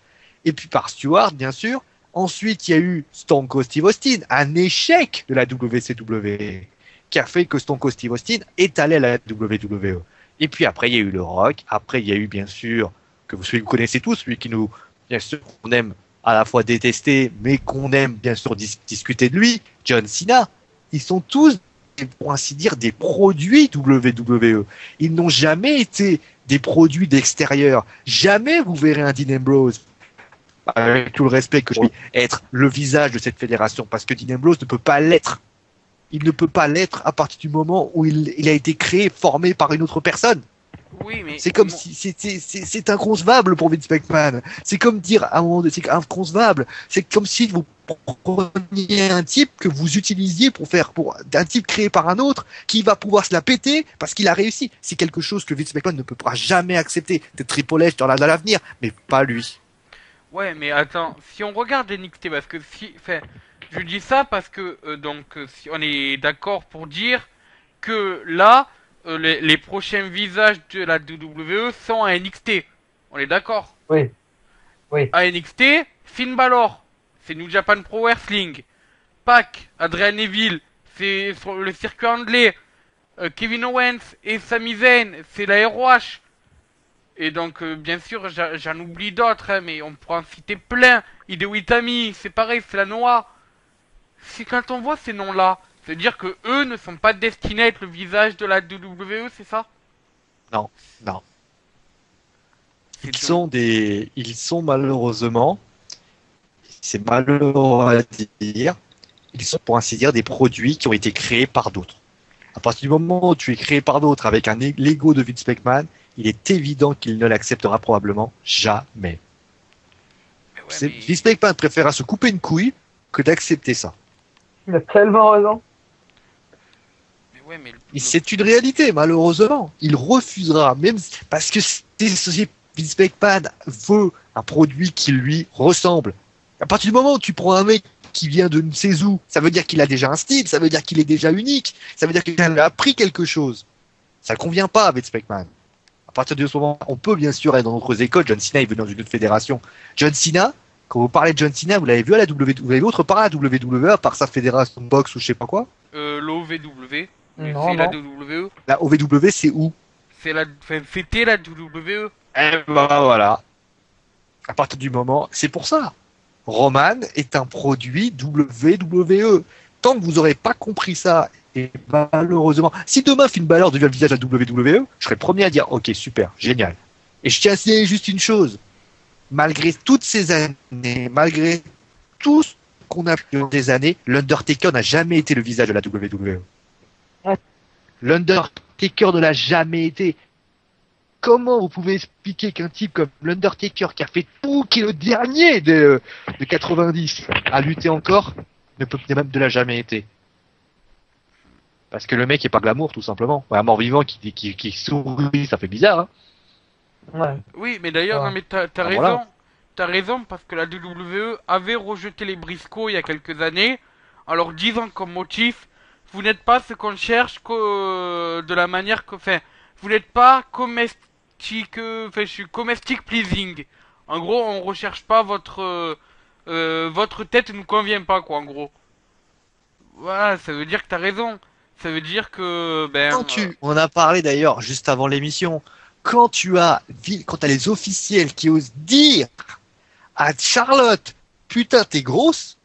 et puis par Stewart, bien sûr. Ensuite, il y a eu Stone Cold Steve Austin, un échec de la WCW, qui a fait que Stone Cold Steve Austin est allé à la WWE. Et puis après, il y a eu le Rock. Après, il y a eu, bien sûr, celui que vous connaissez tous, celui qui nous, bien sûr, qu'on aime à la fois détester, mais qu'on aime, bien sûr, discuter de lui, John Cena. Ils sont tous, pour ainsi dire, des produits WWE. Ils n'ont jamais été des produits d'extérieur. Jamais vous verrez un Dean Ambrose, avec tout le respect que je puis, être le visage de cette fédération, parce que Dean Ambrose ne peut pas l'être. Il ne peut pas l'être à partir du moment où il a été créé, formé par une autre personne. Oui, mais c'est comme si c'est inconcevable pour Vince McMahon. C'est comme dire à un moment donné, c'est inconcevable. C'est comme si vous preniez un type que vous utilisiez pour un type créé par un autre qui va pouvoir se la péter parce qu'il a réussi. C'est quelque chose que Vince McMahon ne pourra jamais accepter. Peut-être Triple H dans l'avenir, mais pas lui. Ouais, mais attends, si on regarde NXT, parce que je dis ça parce que si on est d'accord pour dire que là, les prochains visages de la WWE sont à NXT. On est d'accord? Oui. Oui. À NXT, Finn Balor, c'est New Japan Pro Wrestling. Pac, Adrian Neville, c'est sur le circuit anglais. Kevin Owens et Sami Zayn, c'est la ROH. Et donc, bien sûr, j'en oublie d'autres, hein, mais on pourra en citer plein. Hideo Itami, c'est pareil, c'est la Noah. C'est quand on voit ces noms-là, c'est-à-dire que eux ne sont pas destinés à être le visage de la WWE, c'est ça? Non. Ils sont malheureusement, c'est malheureux à dire, ils sont pour ainsi dire des produits qui ont été créés par d'autres. À partir du moment où tu es créé par d'autres avec l'ego de Vince McMahon, il est évident qu'il ne l'acceptera probablement jamais. Vince McMahon préférera se couper une couille que d'accepter ça. Il a tellement raison. C'est une réalité, malheureusement. Il refusera, même parce que Vince McMahon veut un produit qui lui ressemble. À partir du moment où tu prends un mec qui vient de ne sais où, ça veut dire qu'il a déjà un style, ça veut dire qu'il est déjà unique, ça veut dire qu'il a appris quelque chose. Ça ne convient pas à Vince McMahon. À partir de ce moment, on peut bien sûr être dans d'autres écoles. John Cena est venu dans une autre fédération. John Cena, quand vous parlez de John Cena, vous l'avez vu à la WWE, vous l'avez vu autre part à la WWE, à part sa fédération de boxe ou je sais pas quoi? L'OVW. Non, c'est la non. WWE. La OVW, c'est où? C'était la WWE. Eh ben voilà. À partir du moment, c'est pour ça. Roman est un produit WWE. Tant que vous n'aurez pas compris ça, et malheureusement, si demain Finn Balor devient le visage de la WWE, je serais le premier à dire ok, super, génial. Et je tiens à signaler juste une chose. Malgré toutes ces années, malgré tout ce qu'on a fait dans des années, l'Undertaker n'a jamais été le visage de la WWE. Ouais. L'Undertaker ne l'a jamais été. Comment vous pouvez expliquer qu'un type comme l'Undertaker, qui a fait tout, qui est le dernier de 90, a lutté encore, ne l'a jamais été? Parce que le mec est pas glamour, tout simplement. Un mort vivant qui sourit, ça fait bizarre. Hein. Ouais. Oui, mais d'ailleurs, Ah. non, mais t'as raison. Voilà. T'as raison parce que la WWE avait rejeté les Briscoe il y a quelques années, en leur disant comme motif, vous n'êtes pas ce qu'on cherche de la manière que, enfin, vous n'êtes pas je suis comestic pleasing. En gros, on recherche pas votre tête nous convient pas, quoi, en gros. Voilà, ça veut dire que t'as raison. Ça veut dire que, On a parlé d'ailleurs juste avant l'émission, quand t'as les officiels qui osent dire à Charlotte, putain, t'es grosse,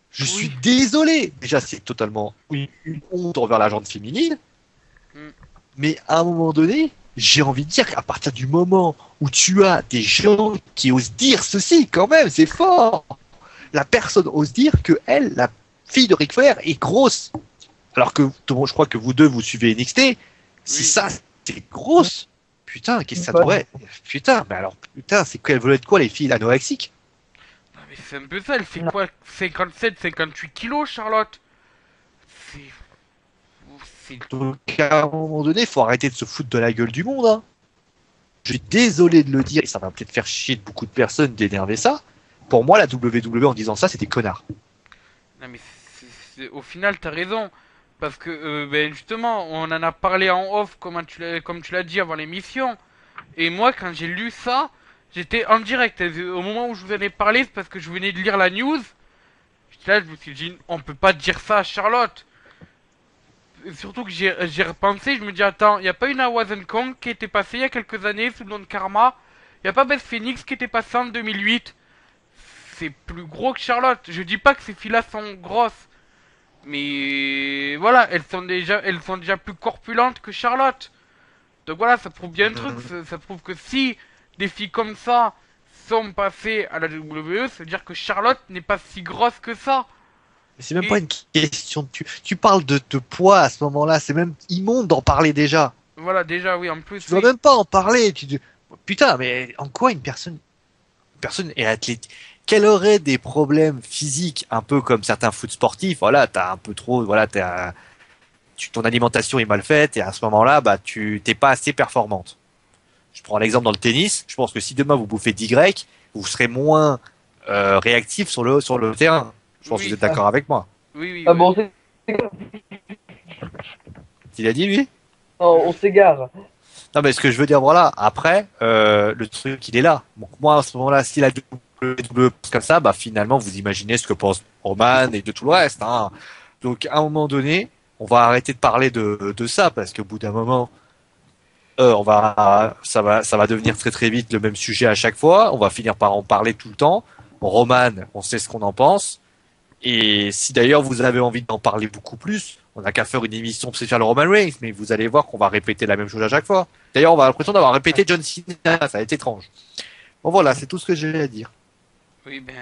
je suis désolé. Déjà, c'est totalement une honte envers la gente féminine. Mm. Mais à un moment donné, j'ai envie de dire qu'à partir du moment où tu as des gens qui osent dire ceci, quand même, c'est fort. La personne ose dire que elle, la fille de Ric Flair, est grosse. Alors que je crois que vous deux, vous suivez NXT. Si ça, c'est grosse. Putain, qu'est-ce que ça devrait... Putain, mais alors, putain, elles veulent être quoi, les filles anorexiques? Non, mais c'est un peu ça, elle fait quoi? 57, 58 kilos, Charlotte? C'est... Donc, à un moment donné, il faut arrêter de se foutre de la gueule du monde. Hein. Je suis désolé de le dire, et ça va peut-être faire chier de beaucoup de personnes d'énerver ça, pour moi, la WWE en disant ça, c'était connard. Non mais au final t'as raison parce que ben justement on en a parlé en off comme tu l'as dit avant l'émission et moi quand j'ai lu ça j'étais en direct au moment où je vous en ai parlé c'est parce que je venais de lire la news. J'étais là je me suis dit on peut pas dire ça à Charlotte. Et surtout que j'ai repensé je me dis attends y a pas une Awesome Kong qui était passée il y a quelques années sous le nom de Karma. Y a pas Beth Phoenix qui était passée en 2008. C'est plus gros que Charlotte. Je dis pas que ces filles-là sont grosses. Mais voilà, elles sont déjà plus corpulentes que Charlotte. Donc voilà, ça prouve bien un truc. Ça prouve que si des filles comme ça sont passées à la WWE, ça veut dire que Charlotte n'est pas si grosse que ça. Mais c'est même pas une question de tu parles de poids à ce moment-là, c'est même immonde d'en parler déjà. Voilà, déjà oui, en plus. Tu dois même pas en parler. Putain, mais en quoi une personne est athlète? Qu'elle aurait des problèmes physiques, un peu comme certains foot sportifs. Voilà, t'as un peu trop, voilà, ton alimentation est mal faite et à ce moment-là, bah, t'es pas assez performante. Je prends l'exemple dans le tennis. Je pense que si demain vous bouffez d'Y, vous serez moins réactif sur le terrain. Je pense que vous êtes d'accord avec moi. Oui, oui. Ah oui. bon, Il a dit lui? oh, on s'égare. Non, mais ce que je veux dire, voilà. Après, le truc, il est là. Donc moi, à ce moment-là, si la WWE pense comme ça, bah finalement, vous imaginez ce que pense Roman et de tout le reste. Hein. Donc, à un moment donné, on va arrêter de parler de ça parce qu'au bout d'un moment, ça va devenir très très vite le même sujet à chaque fois. On va finir par en parler tout le temps. Roman, on sait ce qu'on en pense. Et si d'ailleurs vous avez envie d'en parler beaucoup plus, on n'a qu'à faire une émission spéciale Roman Reigns, mais vous allez voir qu'on va répéter la même chose à chaque fois. D'ailleurs, on va avoir l'impression d'avoir répété John Cena, ça va être étrange. Bon voilà, c'est tout ce que j'ai à dire. Oui, ben,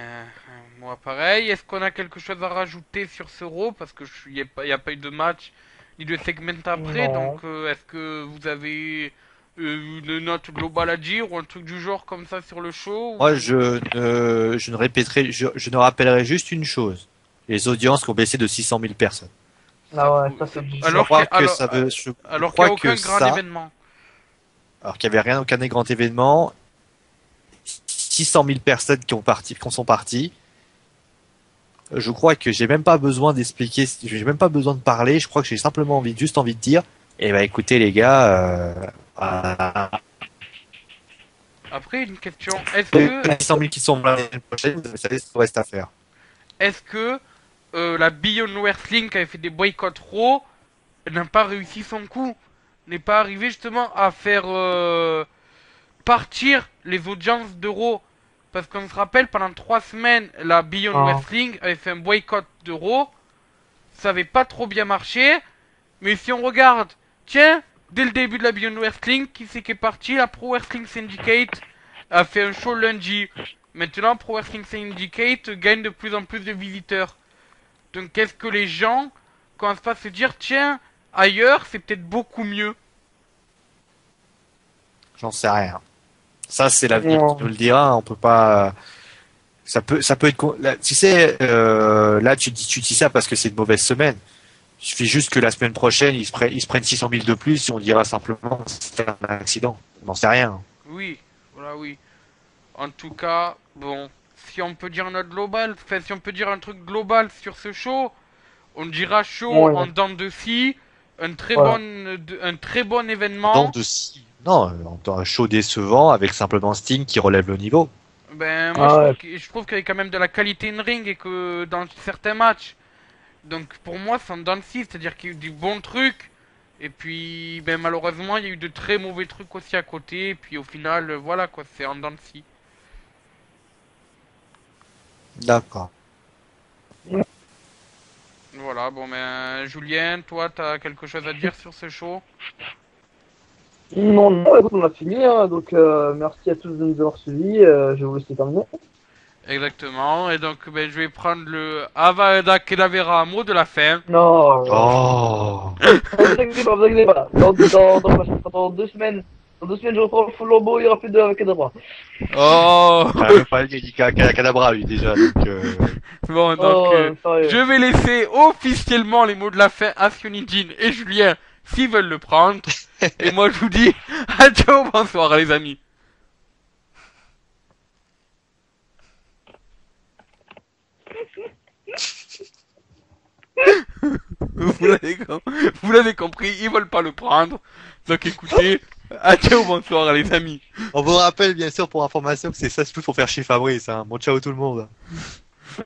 moi pareil. Est-ce qu'on a quelque chose à rajouter sur ce Raw? Parce que il y a pas eu de match ni de segment après, Non. donc est-ce que vous avez une note globale à dire ou un truc du genre comme ça sur le show? Moi, je ne rappellerai juste une chose. Les audiences qui ont baissé de 600 000 personnes. Ah ouais, ça c'est Alors je crois qu'il y a- que alors- ça veut, Alors qu'il crois n'y a aucun que grand ça- événement. alors qu'il y avait aucun grand événement, 600 000 personnes qui sont parties. Je crois que j'ai même pas besoin d'expliquer, j'ai même pas besoin de parler. Je crois que j'ai simplement juste envie de dire, eh ben écoutez les gars, Après, une question. Est-ce que, les 600 000 qui sont là l'année prochaine, vous savez ce qu'il reste à faire. la Beyond Wrestling qui avait fait des boycotts Raw n'a pas réussi son coup? N'est pas arrivé justement à faire partir les audiences de Raw? Parce qu'on se rappelle, pendant 3 semaines, la Beyond Ah. Wrestling avait fait un boycott de Raw. Ça avait pas trop bien marché. Mais si on regarde, tiens, dès le début de la Beyond Wrestling, qui c'est qui est parti? La Pro Wrestling Syndicate a fait un show lundi. Maintenant, Pro Wrestling Syndicate gagne de plus en plus de visiteurs. Donc, qu'est-ce que les gens commencent pas à se dire, tiens, ailleurs, c'est peut-être beaucoup mieux? J'en sais rien. Ça, c'est l'avenir Non. qui nous le dira. On peut pas. Ça peut être. Là, tu sais, là, tu dis ça parce que c'est une mauvaise semaine. Il suffit juste que la semaine prochaine, ils se prennent 600 000 de plus et on dira simplement que c'était un accident. On n'en sait rien. Oui, voilà, oui. En tout cas, bon, si on peut dire notre global, enfin, si on peut dire un truc global sur ce show, on dira show Ouais. en dents de scie, un très Voilà. un très bon Non, événement. non, un show décevant avec simplement Sting qui relève le niveau. Ben, moi, Ah je trouve qu'il y a quand même de la qualité in ring et que dans certains matchs. Donc, pour moi, c'est en dents de scie, c'est-à-dire qu'il y a eu du bon truc. Et puis, ben, malheureusement, il y a eu de très mauvais trucs aussi à côté. Et puis, au final, voilà, quoi, c'est en dents de scie. D'accord. Voilà, bon, ben, Julien, toi, t'as quelque chose à dire sur ce show? Non, non, écoute, on a fini, hein, donc merci à tous de nous avoir suivis, je vais vous laisser terminer. Exactement, et donc ben, je vais prendre le Avada Kedavera, mot de la fin. Non, Oh. vous inquiétez pas, vous inquiétez pas. Dans 2 semaines, je reprends le full lobo, il y aura plus de Avacadabra. Oh. Il a même pas dit Cadabra, lui, déjà. Donc, Bon, donc Oh, sérieux. je vais laisser officiellement les mots de la fin à Sionijin et Julien s'ils veulent le prendre. Et moi je vous dis adieu, bonsoir les amis. Vous l'avez compris, ils veulent pas le prendre. Donc écoutez, adieu, bonsoir les amis. On vous rappelle bien sûr pour information que c'est ça, c'est tout pour faire chez Fabrice. Hein. Bon ciao tout le monde.